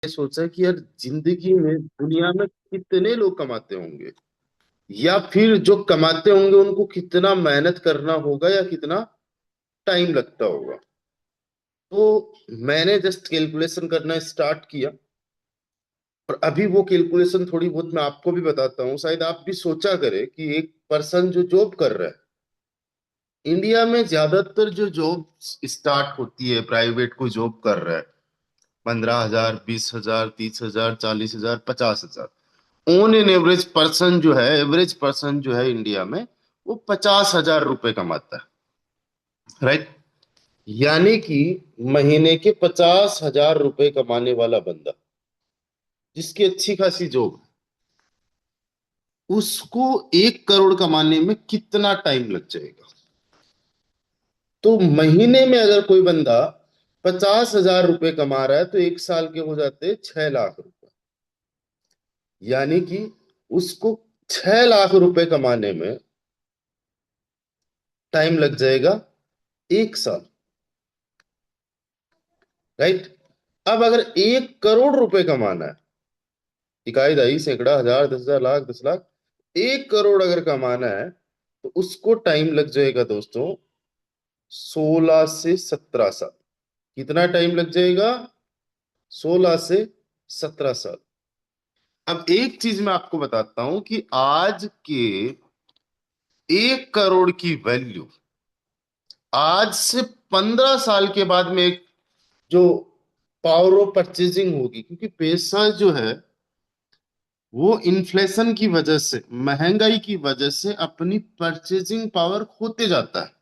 सोचा कि यार जिंदगी में दुनिया में कितने लोग कमाते होंगे, या फिर जो कमाते होंगे उनको कितना मेहनत करना होगा या कितना टाइम लगता होगा। तो मैंने जस्ट कैलकुलेशन करना स्टार्ट किया, और अभी वो कैलकुलेशन थोड़ी बहुत मैं आपको भी बताता हूँ, शायद आप भी सोचा करें कि एक पर्सन जो जॉब कर रहा है, इंडिया में ज्यादातर जो जॉब स्टार्ट होती है, प्राइवेट को जॉब कर रहा है, 15,000, 20,000, 30,000, 40,000, 50,000। ऑन एन एवरेज पर्सन जो है, एवरेज पर्सन जो है इंडिया में, वो 50,000 रुपए कमाता है, राइट। यानी कि महीने के 50,000 रुपए कमाने वाला बंदा, जिसकी अच्छी खासी जॉब है, उसको 1 करोड़ कमाने में कितना टाइम लग जाएगा। तो महीने में अगर कोई बंदा 50,000 रुपए कमा रहा है, तो 1 साल के हो जाते हैं 6 लाख रुपए। यानी कि उसको 6 लाख रुपए कमाने में टाइम लग जाएगा 1 साल, राइट। अब अगर 1 करोड़ रुपए कमाना है, इकाई दहाई सैकड़ा हजार 10,000 लाख 10 लाख, 1 करोड़ अगर कमाना है, तो उसको टाइम लग जाएगा दोस्तों 16 से 17 साल। कितना टाइम लग जाएगा? 16 से 17 साल। अब एक चीज मैं आपको बताता हूं कि आज के 1 करोड़ की वैल्यू आज से 15 साल के बाद में एक जो पावर ऑफ परचेजिंग होगी, क्योंकि पैसा जो है वो इन्फ्लेशन की वजह से, महंगाई की वजह से अपनी परचेजिंग पावर खोते जाता है।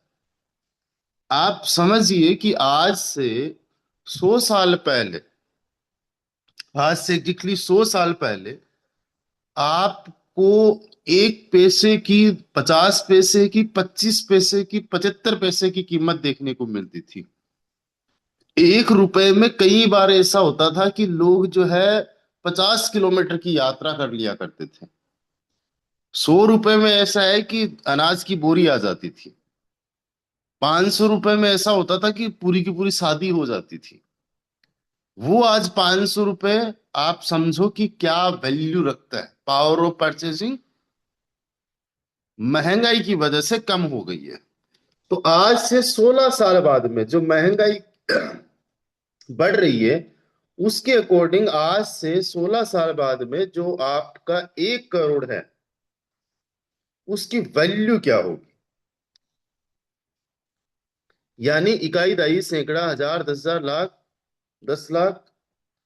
आप समझिए कि आज से 100 साल पहले, आज से एग्जैक्टली 100 साल पहले आपको 1 पैसे की, 50 पैसे की, 25 पैसे की, 75 पैसे की कीमत देखने को मिलती थी। 1 रुपए में कई बार ऐसा होता था कि लोग जो है 50 किलोमीटर की यात्रा कर लिया करते थे। 100 रुपए में ऐसा है कि अनाज की बोरी आ जाती थी। 500 रुपए में ऐसा होता था कि पूरी की पूरी शादी हो जाती थी। वो आज 500 रुपए, आप समझो कि क्या वैल्यू रखता है। पावर ऑफ परचेसिंग महंगाई की वजह से कम हो गई है। तो आज से 16 साल बाद में जो महंगाई बढ़ रही है, उसके अकॉर्डिंग आज से 16 साल बाद में जो आपका 1 करोड़ है, उसकी वैल्यू क्या होगी। यानी इकाई दहाई सैकड़ा हजार 10,000 लाख 10 लाख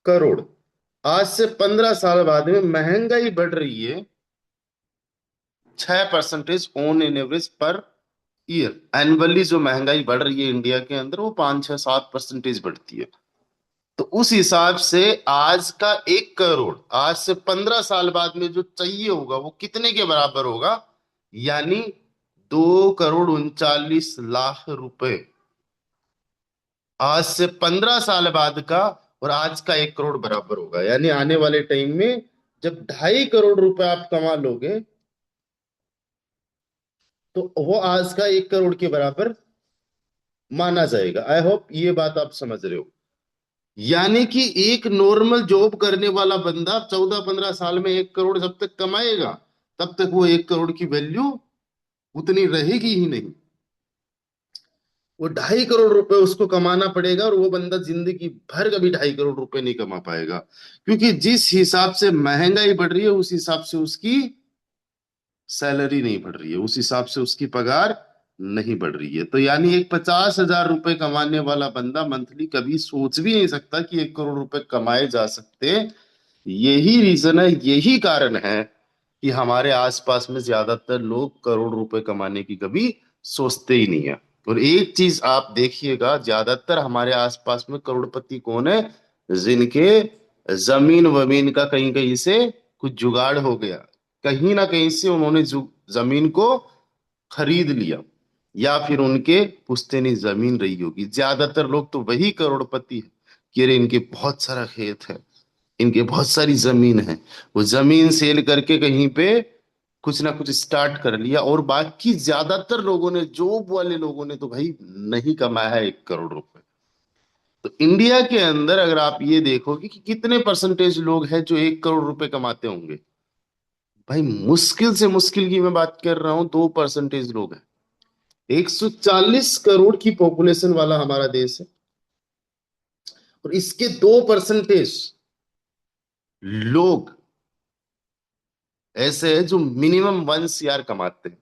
करोड़। आज से 15 साल बाद में महंगाई बढ़ रही है 6% on an average per year. Annually जो महंगाई बढ़ रही है इंडिया के अंदर, वो 5 6 7% बढ़ती है। तो उस हिसाब से आज का 1 करोड़ आज से 15 साल बाद में जो चाहिए होगा, वो कितने के बराबर होगा? यानी 2 करोड़ 39 लाख रुपए आज से 15 साल बाद का, और आज का 1 करोड़ बराबर होगा। यानी आने वाले टाइम में जब 2.5 करोड़ रुपए आप कमा लोगे, तो वो आज का 1 करोड़ के बराबर माना जाएगा। आई होप ये बात आप समझ रहे हो। यानी कि एक नॉर्मल जॉब करने वाला बंदा 14 15 साल में 1 करोड़ जब तक कमाएगा, तब तक वो 1 करोड़ की वैल्यू उतनी रहेगी ही नहीं। वो 2.5 करोड़ रुपए उसको कमाना पड़ेगा, और वो बंदा जिंदगी भर कभी 2.5 करोड़ रुपए नहीं कमा पाएगा। क्योंकि जिस हिसाब से महंगाई बढ़ रही है, उस हिसाब से उसकी सैलरी नहीं बढ़ रही है, उस हिसाब से उसकी पगार नहीं बढ़ रही है। तो यानी एक 50,000 रुपए कमाने वाला बंदा मंथली कभी सोच भी नहीं सकता कि 1 करोड़ रुपए कमाए जा सकते हैं। यही रीजन है, यही कारण है कि हमारे आसपास में ज्यादातर लोग करोड़ रुपए कमाने की कभी सोचते ही नहीं है। और एक चीज आप देखिएगा, ज्यादातर हमारे आसपास में करोड़पति कौन है? जिनके जमीन वमीन का कहीं कहीं से कुछ जुगाड़ हो गया, कहीं ना कहीं से उन्होंने जमीन को खरीद लिया, या फिर उनके पुश्तैनी जमीन रही होगी। ज्यादातर लोग तो वही करोड़पति है कि अरे इनके बहुत सारा खेत है, इनके बहुत सारी जमीन है, वो जमीन सेल करके कहीं पे कुछ ना कुछ स्टार्ट कर लिया। और बाकी ज्यादातर लोगों ने, जॉब वाले लोगों ने तो भाई नहीं कमाया है 1 करोड़ रुपए। तो इंडिया के अंदर अगर आप ये देखोगे कि कितने परसेंटेज लोग हैं जो 1 करोड़ रुपए कमाते होंगे, भाई मुश्किल से मुश्किल की मैं बात कर रहा हूं, 2% लोग हैं। 140 करोड़ की पॉपुलेशन वाला हमारा देश है, और इसके 2% लोग ऐसे हैं जो मिनिमम 1 CR कमाते हैं,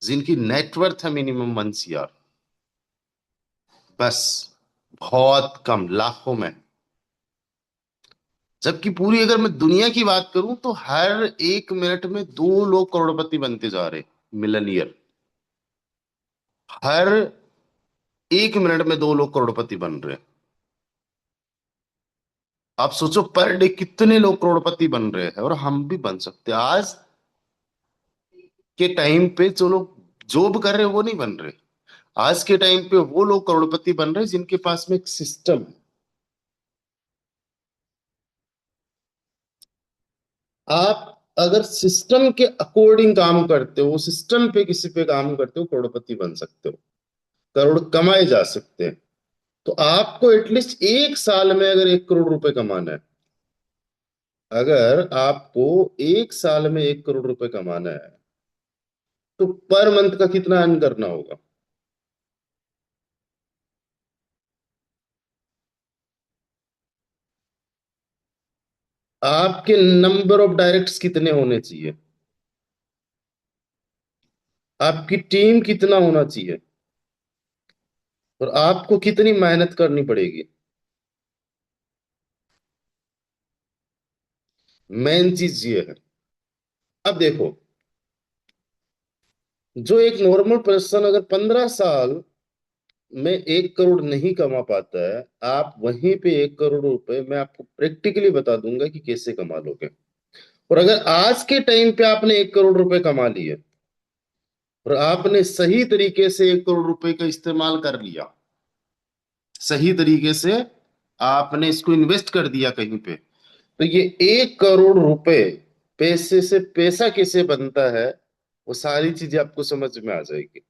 जिनकी नेटवर्थ है मिनिमम 1 CR। बस, बहुत कम, लाखों में। जबकि पूरी अगर मैं दुनिया की बात करूं तो हर 1 मिनट में 2 लोग करोड़पति बनते जा रहे, मिलनियर। हर 1 मिनट में 2 लोग करोड़पति बन रहे। आप सोचो पर डे कितने लोग करोड़पति बन रहे हैं, और हम भी बन सकते हैं। आज के टाइम पे जो लोग जॉब कर रहे हैं वो नहीं बन रहे। आज के टाइम पे वो लोग करोड़पति बन रहे हैं जिनके पास में एक सिस्टम है। आप अगर सिस्टम के अकॉर्डिंग काम करते हो, सिस्टम पे किसी पे काम करते हो, करोड़पति बन सकते हो, करोड़ कमाए जा सकते हैं। तो आपको एटलीस्ट 1 साल में अगर 1 करोड़ रुपए कमाना है, अगर आपको 1 साल में 1 करोड़ रुपए कमाना है, तो पर मंथ का कितना अर्न करना होगा? आपके नंबर ऑफ डायरेक्ट्स कितने होने चाहिए? आपकी टीम कितना होना चाहिए? और आपको कितनी मेहनत करनी पड़ेगी? मेन चीज ये है। अब देखो, जो एक नॉर्मल पर्सन अगर 15 साल में 1 करोड़ नहीं कमा पाता है, आप वहीं पे 1 करोड़ रुपए मैं आपको प्रैक्टिकली बता दूंगा कि कैसे कमा लोगे। और अगर आज के टाइम पे आपने 1 करोड़ रुपए कमा लिए, और आपने सही तरीके से 1 करोड़ रुपए का इस्तेमाल कर लिया, सही तरीके से आपने इसको इन्वेस्ट कर दिया कहीं पे, तो ये 1 करोड़ रुपए पैसे से पैसा कैसे बनता है, वो सारी चीजें आपको समझ में आ जाएगी।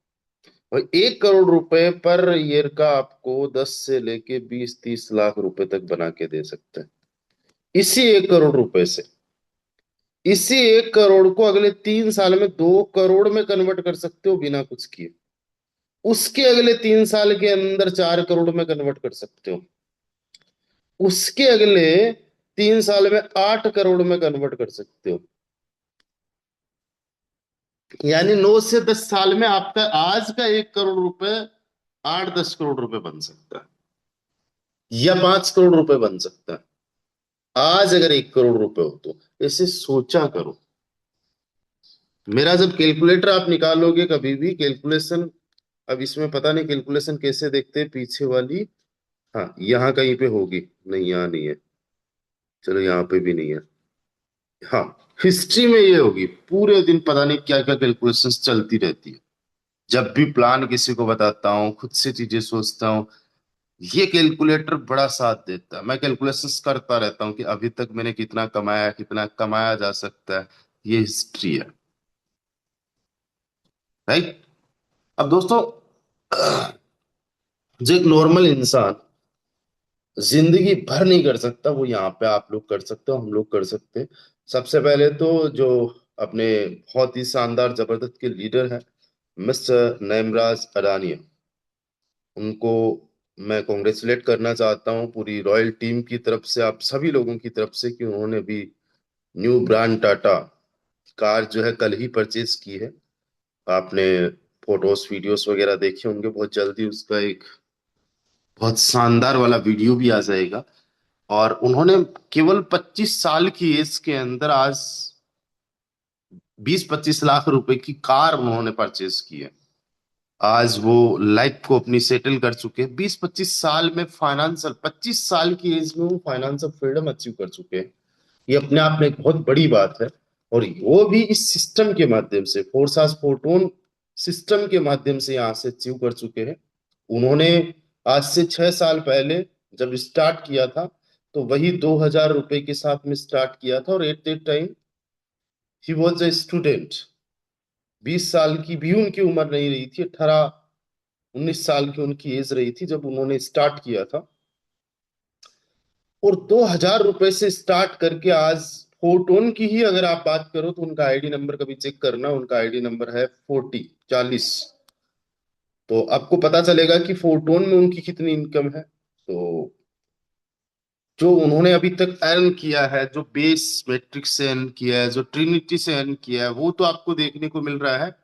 और 1 करोड़ रुपए पर ईयर का आपको 10 से लेके 20-30 लाख रुपए तक बना के दे सकते हैं, इसी 1 करोड़ रुपए से। इसी 1 करोड़ को अगले 3 साल में 2 करोड़ में कन्वर्ट कर सकते हो बिना कुछ किए। उसके अगले 3 साल के अंदर 4 करोड़ में कन्वर्ट कर सकते हो। उसके अगले 3 साल में 8 करोड़ में कन्वर्ट कर सकते हो। यानी 9 से 10 साल में आपका आज का 1 करोड़ रुपए 8-10 करोड़ रुपए बन सकता है, या 5 करोड़ रुपए बन सकता है। आज अगर 1 करोड़ रुपए हो तो ऐसे सोचा करो। मेरा जब कैलकुलेटर आप निकालोगे कभी भी कैलकुलेशन, अब इसमें पता नहीं कैलकुलेशन कैसे देखते हैं पीछे वाली। हाँ, यहाँ कहीं पे होगी, नहीं यहाँ नहीं है। चलो यहाँ पे भी नहीं है। हाँ, हिस्ट्री में ये होगी। पूरे दिन पता नहीं क्या क्या कैलकुलेशंस चलती रहती है। जब भी प्लान किसी को बताता हूँ, खुद से चीजें सोचता हूँ, ये कैलकुलेटर बड़ा साथ देता है। मैं कैलकुलेशंस करता रहता हूँ कि अभी तक मैंने कितना कमाया, कितना कमाया जा सकता है। ये हिस्ट्री है, राइट। अब दोस्तों, जो एक नॉर्मल इंसान जिंदगी भर नहीं कर सकता, वो यहाँ पे आप लोग कर सकते हो, हम लोग कर सकते हैं। सबसे पहले तो जो अपने बहुत ही शानदार जबरदस्त के लीडर हैं, मिस्टर नैमराज अडानी, उनको मैं कॉन्ग्रेचुलेट करना चाहता हूँ पूरी रॉयल टीम की तरफ से, आप सभी लोगों की तरफ से, कि उन्होंने भी न्यू ब्रांड टाटा कार जो है कल ही परचेज की है। आपने फोटोज वीडियोस वगैरह देखे होंगे, बहुत जल्दी उसका एक बहुत शानदार वाला वीडियो भी आ जाएगा। और उन्होंने केवल 25 साल की एज के अंदर आज 20-25 लाख रुपए की कार उन्होंने परचेज की है। आज वो लाइफ को अपनी सेटल कर चुके हैं 20-25 साल में। फाइनेंशियल 25 साल की एज में वो फाइनेंशियल फ्रीडम अचीव कर चुके हैं। ये अपने आप में एक बहुत बड़ी बात है। और वो भी इस सिस्टम के माध्यम से, फोर्सास फोर्टोन सिस्टम के माध्यम से यहाँ से अचीव कर चुके हैं। उन्होंने आज से 6 साल पहले जब स्टार्ट किया था, तो वही 2,000 रुपए के साथ में स्टार्ट किया था, और at that time he was a student. 20 साल की भी उनकी उम्र नहीं रही थी, 18-19 साल की उनकी एज रही थी जब उन्होंने स्टार्ट किया था। और 2,000 रुपए से स्टार्ट करके आज फोटोन की ही अगर आप बात करो तो उनका आईडी नंबर कभी चेक करना, उनका आईडी नंबर है 40 40। तो आपको पता चलेगा कि फोटोन में उनकी कितनी इनकम है। तो जो उन्होंने अभी तक अर्न किया है, जो बेस मैट्रिक्स से अर्न किया है, जो ट्रिनिटी से अर्न किया है, वो तो आपको देखने को मिल रहा है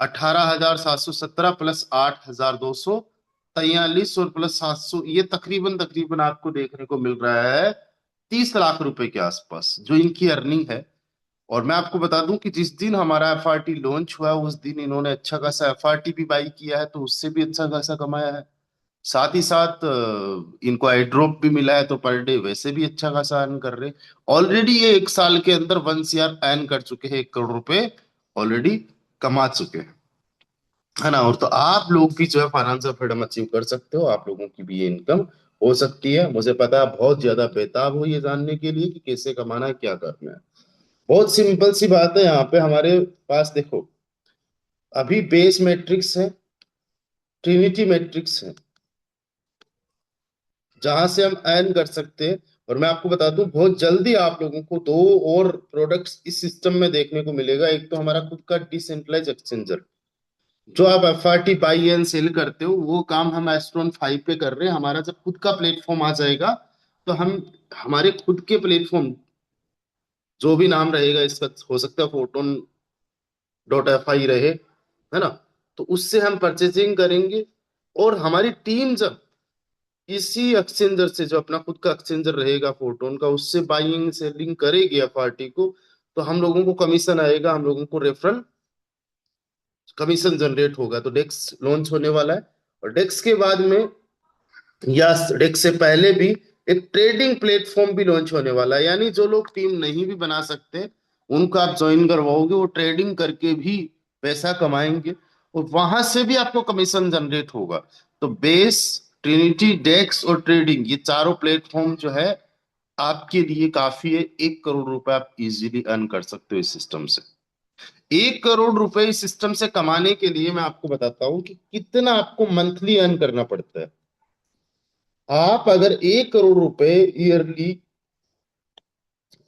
18,717 प्लस 8,243 और प्लस 700, ये तकरीबन तकरीबन आपको देखने को मिल रहा है 30 लाख रुपए के आसपास जो इनकी अर्निंग है। और मैं आपको बता दूं कि जिस दिन हमारा एफआरटी लॉन्च हुआ उस दिन इन्होंने अच्छा खासा एफआरटी भी बाई किया है, तो उससे भी अच्छा खासा कमाया है। साथ ही साथ इनको आई ड्रॉप भी मिला है, तो पर डे वैसे भी अच्छा खासा अर्न कर रहे। ऑलरेडी ये 1 साल के अंदर 1 CR अर्न कर चुके हैं, 1 करोड़ रुपए ऑलरेडी कमा चुके हैं, है ना। और तो आप लोग भी जो है फाइनेंशियल फ्रीडम अचीव कर सकते हो, आप लोगों की भी ये इनकम हो सकती है। मुझे पता है बहुत ज्यादा बेताब हो ये जानने के लिए कि कैसे कमाना है, क्या करना है। बहुत सिंपल सी बात है, यहाँ पे हमारे पास देखो अभी बेस मैट्रिक्स है, ट्रिनिटी मैट्रिक्स है, जहां से हम अर्न कर सकते हैं। और मैं आपको बता दूं बहुत जल्दी आप लोगों को दो और प्रोडक्ट्स इस सिस्टम में देखने को मिलेगा। एक तो हमारा खुद का डिसेंट्रलाइज एक्सचेंजर, जो आप एफआरटी बाई एंड सेल करते हो, वो काम हम एस्ट्रॉन 5 पे कर रहे हैं। हमारा जब खुद का प्लेटफॉर्म आ जाएगा तो हम हमारे खुद के प्लेटफॉर्म, जो भी नाम रहेगा इसका, हो सकता है Photon.fi रहे, है ना, तो उससे हम परचेजिंग करेंगे। और हमारी टीम जब इसी एक्सचेंजर से, जो अपना खुद का एक्सचेंजर रहेगा फोटोन का, उससे बाइंग सेलिंग करेगी एफआरटी को, तो हम लोगों को कमीशन आएगा, हम लोगों को रेफरल कमीशन जनरेट होगा। तो डेक्स लॉन्च होने वाला है, और डेक्स के बाद में या डेक्स से पहले भी एक ट्रेडिंग प्लेटफॉर्म भी लॉन्च होने वाला है। यानी जो लोग टीम नहीं भी बना सकते उनको आप ज्वाइन करवाओगे, वो ट्रेडिंग करके भी पैसा कमाएंगे, और वहां से भी आपको कमीशन जनरेट होगा। तो बेस, ट्रिनिटी, डेक्स और ट्रेडिंग, ये चारों प्लेटफॉर्म जो है आपके लिए काफी है। 1 करोड़ रुपए आप इजीली अर्न कर सकते हो इस सिस्टम से। 1 करोड़ रुपए इस सिस्टम से कमाने के लिए मैं आपको बताता हूँ कि कितना आपको मंथली अर्न करना पड़ता है। आप अगर 1 करोड़ रुपए ईयरली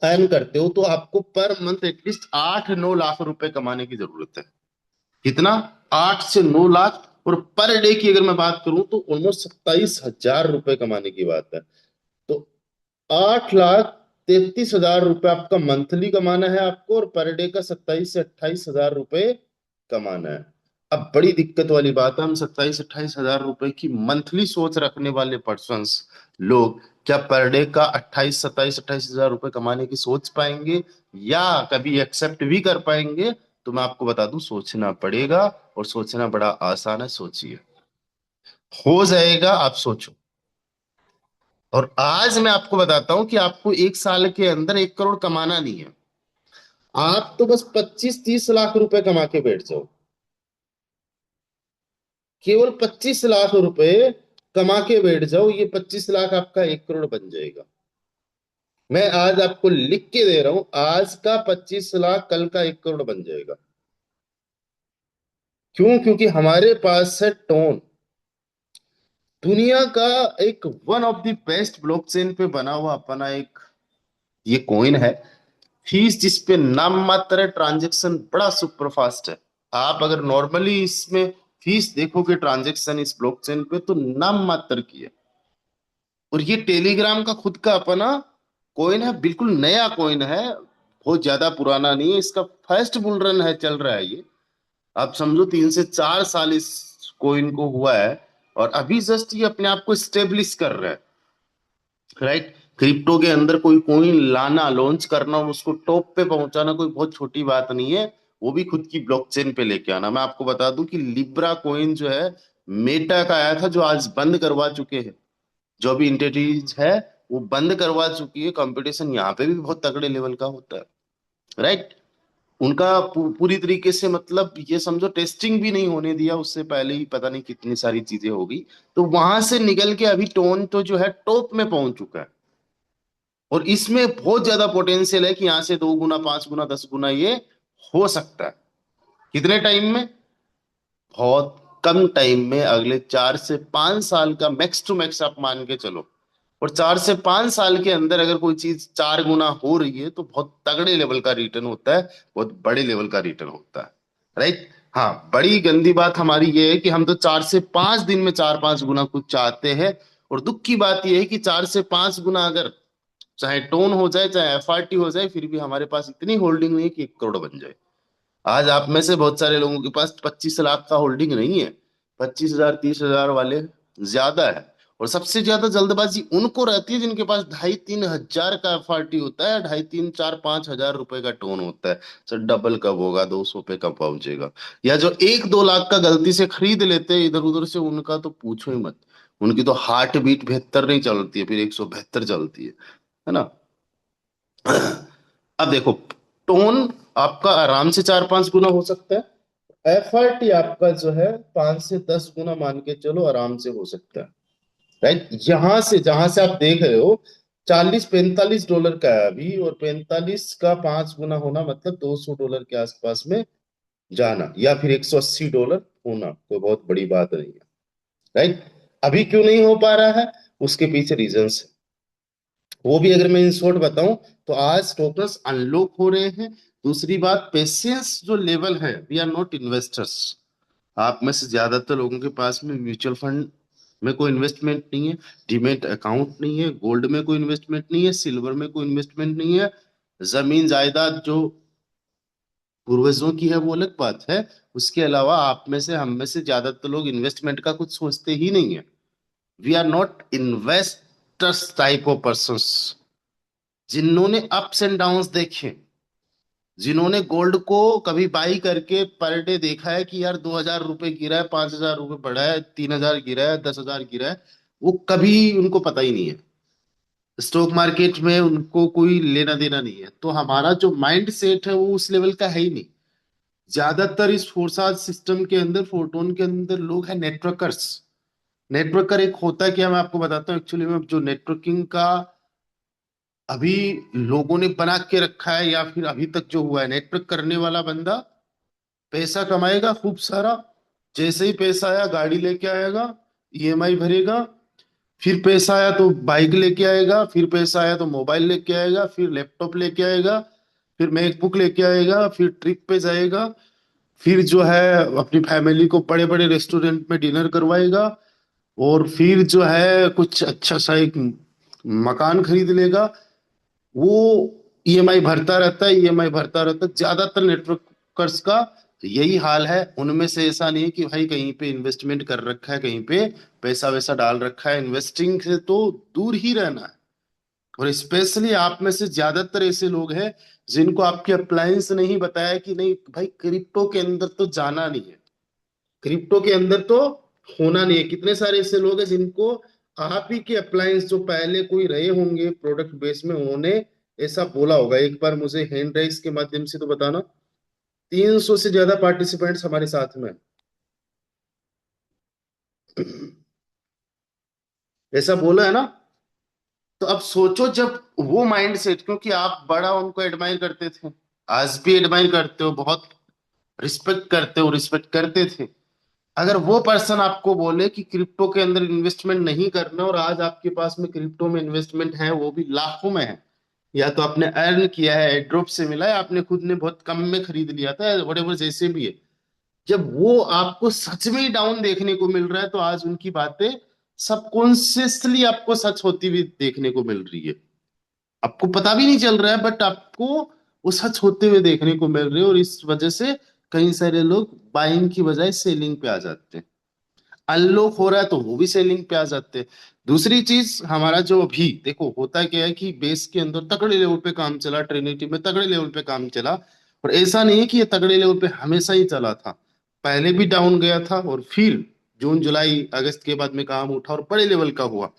अर्न करते हो तो आपको पर मंथ एटलीस्ट 8-9 लाख रुपए कमाने की जरूरत है। कितना? 8 से 9 लाख। और पर डे की अगर मैं बात करूं तो ऑलमोस्ट 27,000 रुपए कमाने की बात है। तो 8,33,000 रुपए आपका मंथली कमाना है आपको, और पर डे का 27 से 28 हजार रुपए कमाना है। अब बड़ी दिक्कत वाली बात है, हम 27 28 हजार रुपए की मंथली सोच रखने वाले पर्सन्स, लोग क्या पर डे का 28 27 28 हजार रुपए कमाने की सोच पाएंगे, या कभी एक्सेप्ट भी कर पाएंगे? तो मैं आपको बता दूं, सोचना पड़ेगा। और सोचना बड़ा आसान है, सोचिए। हो जाएगा, आप सोचो। और आज मैं आपको बताता हूं कि आपको 1 साल के अंदर 1 करोड़ कमाना नहीं है। आप तो बस 25-30 लाख रुपए कमा के बैठ जाओ। केवल 25 लाख रुपए कमा के बैठ जाओ, ये 25 लाख आपका 1 करोड़ बन जाएगा। मैं आज आपको लिख के दे रहा हूं, आज का 25 लाख कल का 1 करोड़ बन जाएगा। क्यों? क्योंकि हमारे पास है टोन, दुनिया का एक one of the best blockchain पे बना हुआ अपना एक ये कॉइन है। फीस जिस पे नाम मात्र है, ट्रांजेक्शन बड़ा सुपर फास्ट है। आप अगर नॉर्मली इसमें फीस देखोगे ट्रांजेक्शन इस ब्लॉकचेन पे, तो नाम मात्र की है। और ये टेलीग्राम का खुद का अपना कॉइन है, बिल्कुल नया कॉइन है, बहुत ज्यादा पुराना नहीं है। इसका फर्स्ट बुल रन है, चल रहा है ये। आप समझो 3 से 4 साल इस कॉइन को हुआ है, और अभी जस्ट ये अपने आप को स्टेब्लिश कर रहा है, राइट। क्रिप्टो के अंदर कोई कॉइन लाना, लॉन्च करना और उसको टॉप पे पहुंचाना कोई बहुत छोटी बात नहीं है, वो भी खुद की ब्लॉकचेन पे लेके आना। मैं आपको बता दूं कि लिब्रा कॉइन जो है मेटा का आया था, जो आज बंद करवा चुके हैं। जो भी इंटिटीज है वो बंद करवा चुकी है। कंपटीशन यहाँ पे भी बहुत तगड़े लेवल का होता है, राइट। उनका पूरी तरीके से, मतलब ये समझो टेस्टिंग भी नहीं होने दिया, उससे पहले ही पता नहीं कितनी सारी चीजें हो गई। तो वहां से निकल के अभी टोन तो जो है टॉप में पहुंच चुका है। और इसमें बहुत ज्यादा पोटेंशियल है कि यहाँ से 2 गुना, 5 गुना, 10 गुना ये हो सकता है। कितने टाइम में? बहुत कम टाइम में, अगले 4 से 5 साल का मैक्स टू मैक्स आप मान के चलो। और 4 से 5 साल के अंदर अगर कोई चीज 4 गुना हो रही है तो बहुत तगड़े लेवल का रिटर्न होता है, बहुत बड़े लेवल का रिटर्न होता है। राइट। हाँ, बड़ी गंदी बात हमारी ये है कि हम तो 4 से 5 दिन में 4-5 गुना कुछ चाहते हैं। और दुख की बात यह है कि 4 से 5 गुना अगर चाहे टोन हो जाए चाहे एफआरटी हो जाए, फिर भी हमारे पास इतनी होल्डिंग नहीं है कि 1 करोड़ बन जाए। आज आप में से बहुत सारे लोगों के पास 25 लाख का होल्डिंग नहीं है, 25,000 30,000 वाले ज्यादा है। और सबसे ज्यादा जल्दबाजी उनको रहती है जिनके पास 2,500-3,000 का एफआरटी होता है, 2,500-4,000-5,000 रुपए का टोन होता है। सर डबल कब होगा, 200 पे कब पहुंचेगा? या जो 1-2 लाख का गलती से खरीद लेते हैं इधर उधर से, उनका तो पूछो ही मत। उनकी तो हार्ट बीट 72 नहीं चलती है, फिर 172 चलती है ना। अब देखो, टोन आपका आराम से 4-5 गुना हो सकता है, एफआरटी आपका जो है 5 से 10 गुना मान के चलो आराम से हो सकता है। राइट। यहां से जहां से आप देख रहे हो, $40-45 का है अभी, और 45 का 5 गुना होना मतलब $200 के आसपास में जाना, या फिर $180 होना कोई बहुत बड़ी बात नहीं है। राइट। अभी क्यों नहीं हो पा रहा है, उसके पीछे रीजंस है। वो भी अगर मैं इन शॉर्ट बताऊं, तो आज टोकन्स अनलॉक हो रहे हैं। दूसरी बात, पेशेंस जो लेवल है, वी आर नॉट इन्वेस्टर्स। आप में से ज्यादातर लोगों के पास में म्यूचुअल फंड में कोई इन्वेस्टमेंट नहीं है, डीमेट अकाउंट नहीं है, गोल्ड में कोई इन्वेस्टमेंट नहीं है, सिल्वर में कोई इन्वेस्टमेंट नहीं है। जमीन जायदाद जो पूर्वजों की है वो अलग बात है। उसके अलावा आप में से हम में से ज्यादातर लोग इन्वेस्टमेंट का कुछ सोचते ही नहीं है। We are not investors type of person, जिन्होंने अप्स एंड डाउन्स देखे, जिन्होंने गोल्ड को कभी बाई करके पर डे देखा है कि यार 2,000 रुपये गिरा है, 5,000 रुपये बढ़ा है, 3,000 गिरा है, 10,000 गिरा है, वो कभी उनको पता ही नहीं है। स्टॉक मार्केट में उनको कोई लेना देना नहीं है। तो हमारा जो माइंड सेट है वो उस लेवल का है ही नहीं। ज्यादातर इस फोरसाज सिस्टम के अंदर, फोरटोन के अंदर लोग हैं नेटवर्कर्स। नेटवर्कर एक होता है क्या, मैं आपको बताता हूँ। एक्चुअली में जो नेटवर्किंग का अभी लोगों ने बना के रखा है, या फिर अभी तक जो हुआ है, नेटवर्क करने वाला बंदा पैसा कमाएगा खूब सारा। जैसे ही पैसा आया गाड़ी लेके आएगा, ईएमआई भरेगा। फिर पैसा आया तो बाइक लेके आएगा, फिर पैसा आया तो मोबाइल लेके आएगा, फिर लैपटॉप लेके आएगा, फिर मैकबुक लेके आएगा, फिर ट्रिप पे जाएगा, फिर जो है अपनी फैमिली को बड़े बड़े रेस्टोरेंट में डिनर करवाएगा, और फिर जो है कुछ अच्छा सा एक मकान खरीद लेगा। वो ईएमआई भरता रहता है, ईएमआई भरता रहता है। ज्यादातर नेटवर्कर्स का यही हाल है। उनमें से ऐसा नहीं है कि भाई कहीं पे इन्वेस्टमेंट कर रखा है, कहीं पे पैसा वैसा डाल रखा है। इन्वेस्टिंग से तो दूर ही रहना है। और स्पेशली आप में से ज्यादातर ऐसे लोग हैं जिनको आपके अप्लायंस ने ही बताया कि नहीं भाई, क्रिप्टो के अंदर तो जाना नहीं है, क्रिप्टो के अंदर तो होना नहीं है। कितने सारे ऐसे लोग हैं जिनको आप ही के अप्लायंस जो पहले कोई रहे होंगे प्रोडक्ट बेस में, उन्होंने ऐसा बोला होगा। एक बार मुझे हैंड राइज के माध्यम से तो बताना। 300 से ज्यादा पार्टिसिपेंट्स हमारे साथ में हैं। ऐसा बोला है ना। तो अब सोचो, जब वो माइंड सेट, क्योंकि आप बड़ा उनको एडमायर करते थे, आज भी एडमायर करते हो, बहुत रिस्पेक्ट करते हो, रिस्पेक्ट करते थे। अगर वो पर्सन आपको बोले कि क्रिप्टो के अंदर इन्वेस्टमेंट नहीं करना, और आज आपके पास में क्रिप्टो में इन्वेस्टमेंट है, वो भी लाखों में है, या तो आपने अर्न किया है, एड्रॉप से मिला है, आपने खुद ने बहुत कम में खरीद लिया था, वटेवर जैसे भी है, जब वो आपको सच में ही डाउन देखने को मिल रहा है, तो आज उनकी बातें सबकॉन्शियसली आपको सच होती हुई देखने को मिल रही है। आपको पता भी नहीं चल रहा है, बट आपको वो सच होते हुए देखने को मिल रही है। और इस वजह से कई सारे लोग बाइंग की बजाय सेलिंग पे आ जाते हैं। अनलॉक हो रहा है तो वो भी सेलिंग पे आ जाते हैं। दूसरी चीज, हमारा जो अभी देखो होता क्या है कि बेस के अंदर तगड़े लेवल पे काम चला, ट्रिनिटी में तगड़े लेवल पे काम चला। और ऐसा नहीं है कि ये तगड़े लेवल पे हमेशा ही चला था, पहले भी डाउन गया था, और फिर जून जुलाई अगस्त के बाद में काम उठा और बड़े लेवल का हुआ।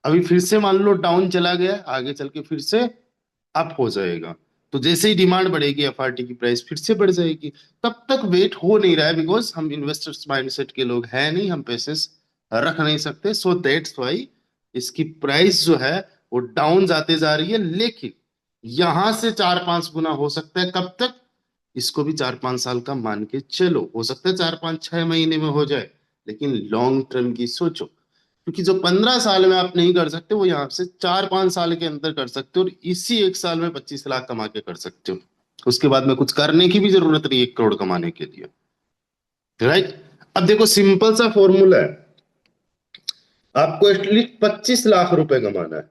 अभी फिर से मान लो डाउन चला गया, आगे चल के फिर से अप हो जाएगा। तो जैसे ही डिमांड बढ़ेगी, एफआरटी की प्राइस फिर से बढ़ जाएगी। तब तक वेट हो नहीं रहा है, बिकॉज हम इन्वेस्टर्स माइंडसेट के लोग हैं नहीं, हम पैसे रख नहीं सकते। सो दैट्स वाई इसकी प्राइस जो है वो डाउन जाते जा रही है। लेकिन यहां से 4-5 गुना हो सकता है, कब तक? इसको भी 4-5 साल का मान के चलो, हो सकता है 4-5-6 महीने में हो जाए, लेकिन लॉन्ग टर्म की सोचो। क्योंकि जो 15 साल में आप नहीं कर सकते वो यहाँ से 4-5 साल के अंदर कर सकते हो, और इसी 1 साल में 25 लाख कमा के कर सकते हो। उसके बाद में कुछ करने की भी जरूरत नहीं 1 करोड़ कमाने के लिए। राइट। अब देखो सिंपल सा फॉर्मूला है, आपको एटलीस्ट 25 लाख रुपए कमाना है।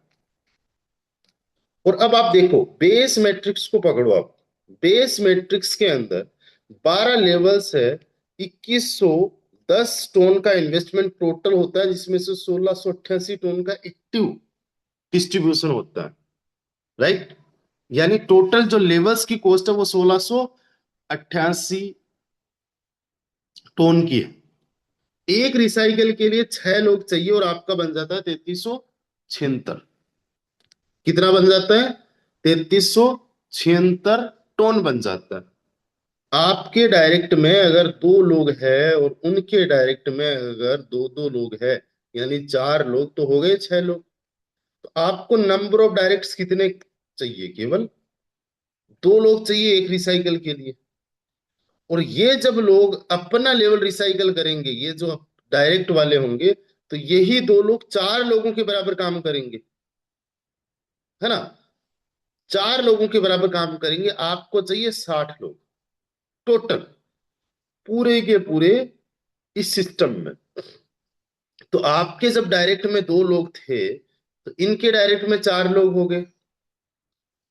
और अब आप देखो बेस मैट्रिक्स को पकड़ो आप। बेस मैट्रिक्स के अंदर 12 लेवल्स है, 2110 टन का इन्वेस्टमेंट टोटल होता है, जिसमें से 1688 टन का एक्टिव डिस्ट्रीब्यूशन होता है। राइट। यानी टोटल जो लेवल्स की कॉस्ट है वो 1688 टन की है। एक रिसाइकल के लिए 6 लोग चाहिए और आपका बन जाता है 3376। कितना बन जाता है? 3376 टन बन जाता है। आपके डायरेक्ट में अगर 2 लोग हैं और उनके डायरेक्ट में अगर दो दो लोग हैं, यानी 4 लोग, तो हो गए 6 लोग। तो आपको नंबर ऑफ डायरेक्ट्स कितने चाहिए? केवल 2 लोग चाहिए एक रिसाइकल के लिए। और ये जब लोग अपना लेवल रिसाइकल करेंगे, ये जो डायरेक्ट वाले होंगे, तो यही 2 लोग 4 लोगों के बराबर काम करेंगे, है ना? 4 लोगों के बराबर काम करेंगे। आपको चाहिए 60 लोग टोटल, पूरे के पूरे इस सिस्टम में। तो आपके जब डायरेक्ट में 2 लोग थे, तो इनके डायरेक्ट में 4 लोग हो गए।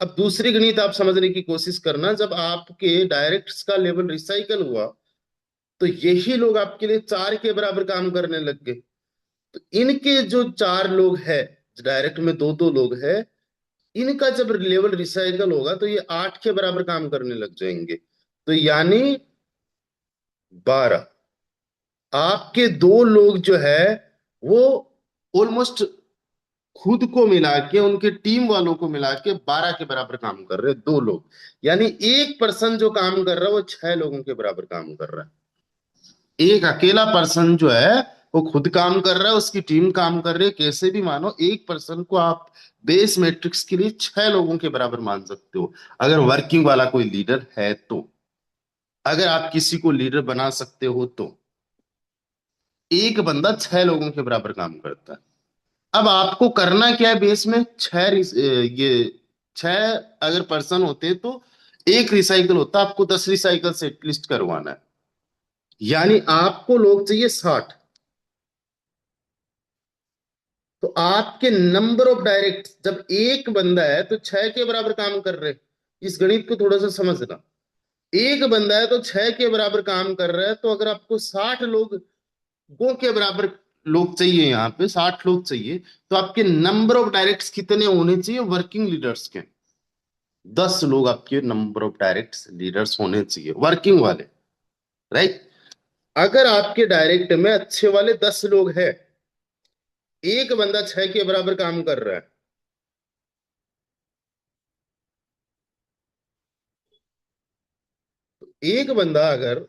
अब दूसरी गणित आप समझने की कोशिश करना, जब आपके डायरेक्ट्स का लेवल रिसाइकल हुआ, तो यही लोग आपके लिए 4 के बराबर काम करने लग गए। तो इनके जो 4 लोग हैं, डायरेक्ट में 2-2 लोग हैं, इनका जब लेवल रिसाइकल होगा तो ये 8 के बराबर काम करने लग जाएंगे। तो यानी 12। आपके 2 लोग जो है वो ऑलमोस्ट खुद को मिला के, उनके टीम वालों को मिला के 12 के बराबर काम कर रहे हैं 2 लोग। यानी एक पर्सन जो काम कर रहा है वो 6 लोगों के बराबर काम कर रहा है। एक अकेला पर्सन जो है वो खुद काम कर रहा है, उसकी टीम काम कर रही है, कैसे भी मानो एक पर्सन को आप बेस मैट्रिक्स के लिए 6 लोगों के बराबर मान सकते हो, अगर वर्किंग वाला कोई लीडर है तो। अगर आप किसी को लीडर बना सकते हो तो एक बंदा 6 लोगों के बराबर काम करता है। अब आपको करना क्या है? बेस में ये 6 अगर पर्सन होते तो एक रिसाइकल होता, आपको 10 रिसाइकल से एटलीस्ट करवाना है। यानी आपको लोग चाहिए 60। तो आपके नंबर ऑफ डायरेक्ट, जब एक बंदा है तो 6 के बराबर काम कर रहे। इस गणित को थोड़ा सा समझना। एक बंदा है तो 6 के बराबर काम कर रहा है, तो अगर आपको 60 लोग गो के बराबर लोग चाहिए, यहाँ पे 60 लोग चाहिए, तो आपके नंबर ऑफ डायरेक्ट्स कितने होने चाहिए वर्किंग लीडर्स के? 10 लोग आपके नंबर ऑफ डायरेक्ट लीडर्स होने चाहिए वर्किंग वाले। राइट। अगर आपके डायरेक्ट में अच्छे वाले 10 लोग हैं, एक बंदा 6 के बराबर काम कर रहा है, एक बंदा अगर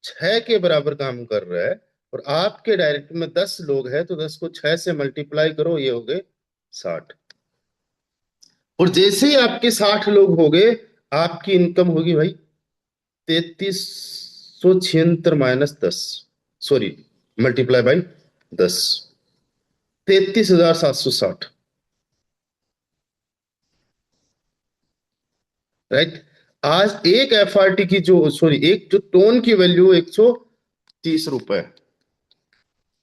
6 के बराबर काम कर रहा है और आपके डायरेक्ट में 10 लोग हैं, तो 10 को 6 से मल्टीप्लाई करो, ये हो गए 60। और जैसे ही आपके 60 लोग हो गए, आपकी इनकम होगी भाई 3376 - 10, सॉरी, मल्टीप्लाई बाई 10, 33,760। राइट। आज एक एफआरटी की जो, सॉरी, एक जो टोन की वैल्यू 130 रुपए।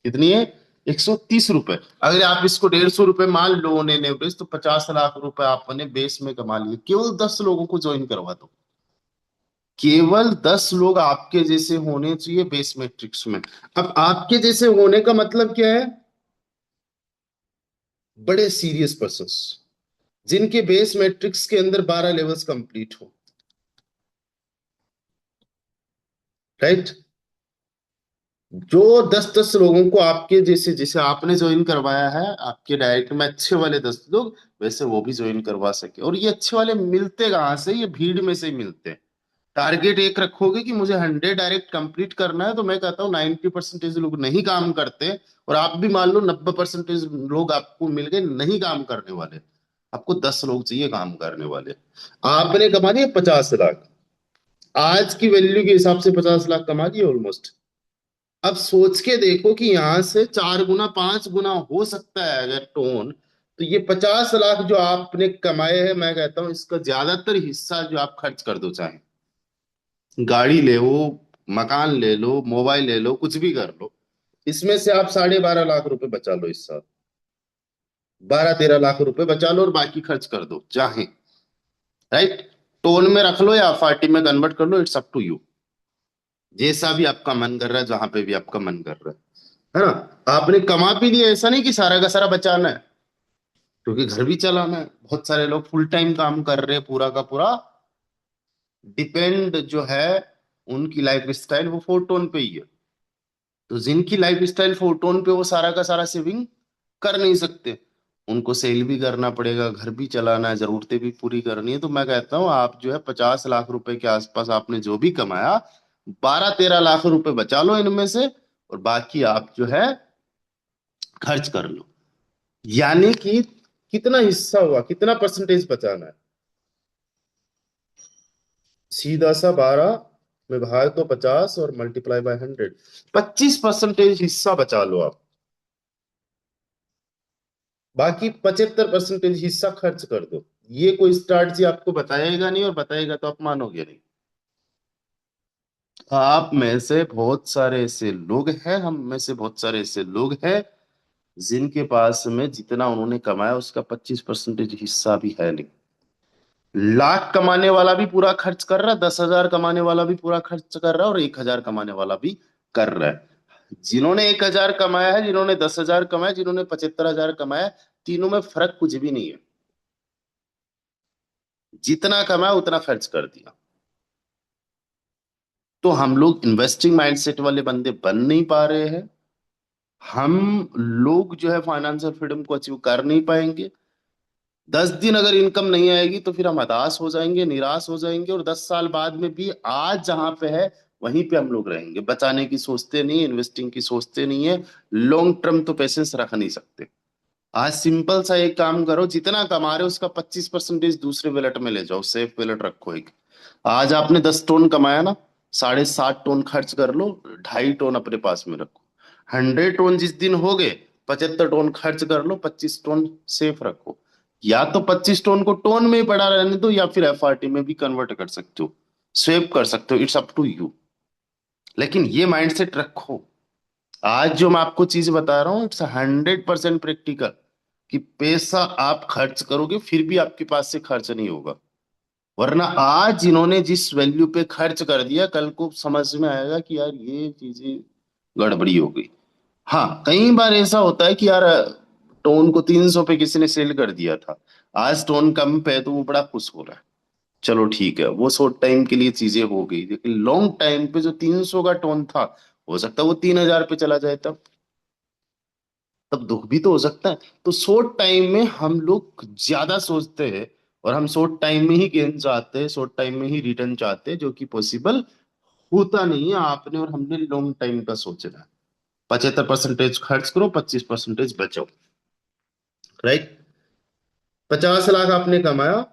कितनी है? 130 रुपए। अगर आप इसको 150 रुपए मान लो ऑन एन एवरेज, तो 50 लाख रुपए आपने बेस में कमा लिए, केवल 10 लोगों को ज्वाइन करवा दो। केवल 10 लोग आपके जैसे होने चाहिए बेस मैट्रिक्स में। अब आपके जैसे होने का मतलब क्या है? बड़े सीरियस पर्संस, जिनके बेस मैट्रिक्स के अंदर 12 लेवल्स कंप्लीट हो। राइट। जो 10-10 लोगों को आपके जैसे, जैसे आपने ज्वाइन करवाया है, आपके डायरेक्ट में अच्छे वाले 10 लोग, वैसे वो भी ज्वाइन करवा सके। और ये अच्छे वाले मिलते कहाँ से? ये भीड़ में से ही मिलते हैं। टारगेट एक रखोगे कि मुझे 100 डायरेक्ट कंप्लीट करना है, तो मैं कहता हूँ 90% लोग नहीं काम करते। और आप भी मान लो 90% लोग आपको मिल गए नहीं काम करने वाले। आपको 10 लोग चाहिए काम करने वाले। आपने कमा दिए 50 लाख, आज की वैल्यू के हिसाब से 50 लाख कमा दिए ऑलमोस्ट। अब सोच के देखो कि यहां से 4 गुना 5 गुना हो सकता है अगर टोन, तो ये 50 लाख जो आपने कमाए हैं, मैं कहता हूं इसका ज्यादातर हिस्सा जो आप खर्च कर दो, चाहे गाड़ी ले लो, मकान ले लो, मोबाइल ले लो, कुछ भी कर लो, इसमें से आप 12.5 लाख रुपए बचा लो इस साल, 12-13 लाख रुपए बचा लो और बाकी खर्च कर दो चाहे। राइट? टोन में रख लो या पार्टी में कन्वर्ट कर लो, इट्स अप टू यू, जैसा भी आपका मन कर रहा है, जहां पे भी आपका मन कर रहा है ना। आपने कमा भी लिया, ऐसा नहीं कि सारा का सारा बचाना है, क्योंकि घर भी चलाना है। बहुत सारे लोग फुल टाइम काम कर रहे हैं, पूरा का पूरा डिपेंड जो है उनकी लाइफ स्टाइल वो फोरटोन पे ही है। तो जिनकी लाइफ स्टाइल फोरटोन पे, वो सारा का सारा सेविंग कर नहीं सकते, उनको सेल भी करना पड़ेगा, घर भी चलाना है, जरूरतें भी पूरी करनी है। तो मैं कहता हूँ आप जो है 50 लाख रुपए के आसपास आपने जो भी कमाया, 12-13 लाख रुपए बचा लो इनमें से, और बाकी आप जो है खर्च कर लो। यानी कि कितना हिस्सा हुआ, कितना परसेंटेज बचाना है, सीधा सा 12 में भाग दो 50 और मल्टीप्लाई बाय 100, 25% हिस्सा बचा लो आप, बाकी 75% हिस्सा खर्च कर दो। ये कोई स्ट्रैटेजी आपको बताएगा नहीं, और बताएगा तो आप मानोगे नहीं। आप में से बहुत सारे ऐसे लोग हैं, हम में से बहुत सारे ऐसे लोग हैं जिनके पास में जितना उन्होंने कमाया उसका 25% हिस्सा भी है नहीं। लाख कमाने वाला भी पूरा खर्च कर रहा है, 10,000 कमाने वाला भी पूरा खर्च कर रहा है, और 1,000 कमाने वाला भी कर रहा है। जिन्होंने 1,000 कमाया है, जिन्होंने 10,000 कमाया, जिन्होंने 75,000 कमाया, तीनों में फर्क कुछ भी नहीं है। जितना कमाया उतना खर्च कर दिया। तो हम लोग इन्वेस्टिंग माइंडसेट वाले बंदे बन नहीं पा रहे हैं। हम लोग जो है फाइनेंशियल फ्रीडम को अचीव कर नहीं पाएंगे। 10 दिन अगर इनकम नहीं आएगी तो फिर हम हताश हो जाएंगे, निराश हो जाएंगे, और 10 साल बाद में भी आज जहां पे है वहीं पे हम लोग रहेंगे। बचाने की सोचते नहीं, इन्वेस्टिंग की सोचते नहीं है, लॉन्ग टर्म तो पेशेंस रख नहीं सकते। आज सिंपल सा एक काम करो, जितना कमा रहे हो उसका 25% दूसरे वैलेट में ले जाओ, सेफ वैलेट रखो एक। आज आपने 10 टन कमाया ना, 7.5 टन खर्च कर लो, 2.5 टन अपने पास में रखो। 100 टन जिस दिन हो गए, 75 टन खर्च कर लो, 25 टन सेफ रखो। या तो 25 टन को टोन में ही पड़ा रहने दो, या फिर एफआरटी में भी कन्वर्ट कर सकते हो, स्वेप कर सकते हो, इट्स अप टू यू। लेकिन ये माइंडसेट रखो, आज जो मैं आपको चीज बता रहा हूँ इट्स 100% प्रैक्टिकल, कि पैसा आप खर्च करोगे फिर भी आपके पास से खर्च नहीं होगा। वरना आज जिन्होंने जिस वैल्यू पे खर्च कर दिया, कल को समझ में आएगा कि यार ये चीजें गड़बड़ी हो गई। हाँ, कई बार ऐसा होता है कि यार टोन को 300 पे किसी ने सेल कर दिया था, आज टोन कम पे है तो वो बड़ा खुश हो रहा है। चलो ठीक है, वो शॉर्ट टाइम के लिए चीजें हो गई, लेकिन लॉन्ग टाइम पे जो 300 का टोन था, हो सकता है वो 3,000 पे चला जाए, तब दुख भी तो हो सकता है। तो शॉर्ट टाइम में हम लोग ज्यादा सोचते हैं, और हम शॉर्ट टाइम में ही गेन चाहते हैं, शॉर्ट टाइम में ही रिटर्न चाहते हैं, जो कि पॉसिबल होता नहीं है। आपने और हमने लॉन्ग टाइम का सोचना है। 75% खर्च करो, 25% बचाओ। राइट? 50 लाख आपने कमाया,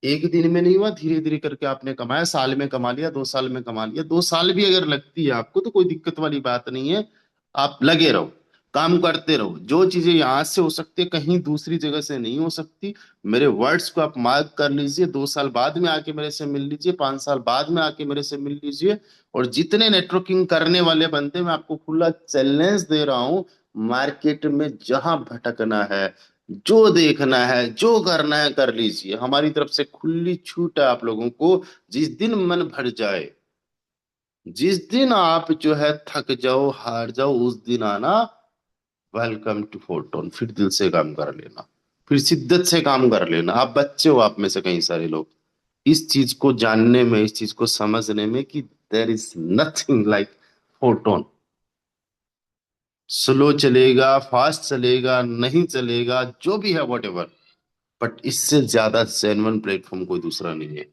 एक दिन में नहीं हुआ, धीरे धीरे करके आपने कमाया, साल में कमा लिया, 2 साल में कमा लिया। 2 साल भी अगर लगती है आपको तो कोई दिक्कत वाली बात नहीं है। आप लगे रहो, काम करते रहो, जो चीजें यहां से हो सकती है कहीं दूसरी जगह से नहीं हो सकती। मेरे वर्ड्स को आप मार्क कर लीजिए, 2 साल बाद में आके मेरे से मिल लीजिए, 5 साल बाद में आके मेरे से मिल लीजिए। और जितने नेटवर्किंग करने वाले बंदे, मैं आपको खुला चैलेंज दे रहा हूं, मार्केट में जहां भटकना है, जो देखना है, जो करना है कर लीजिए, हमारी तरफ से खुली छूट है आप लोगों को। जिस दिन मन भर जाए, जिस दिन आप जो है थक जाओ, हार जाओ, उस दिन आना, वेलकम टू फोर्टोन, फिर दिल से काम कर लेना, फिर शिद्दत से काम कर लेना। आप बच्चे हो, आप में से कई सारे लोग इस चीज को जानने में, इस चीज को समझने में, कि there is nothing like fortune. Slow चलेगा, फास्ट चलेगा, नहीं चलेगा, जो भी है वॉट एवर, बट इससे ज्यादा जेन्युइन प्लेटफॉर्म कोई दूसरा नहीं है।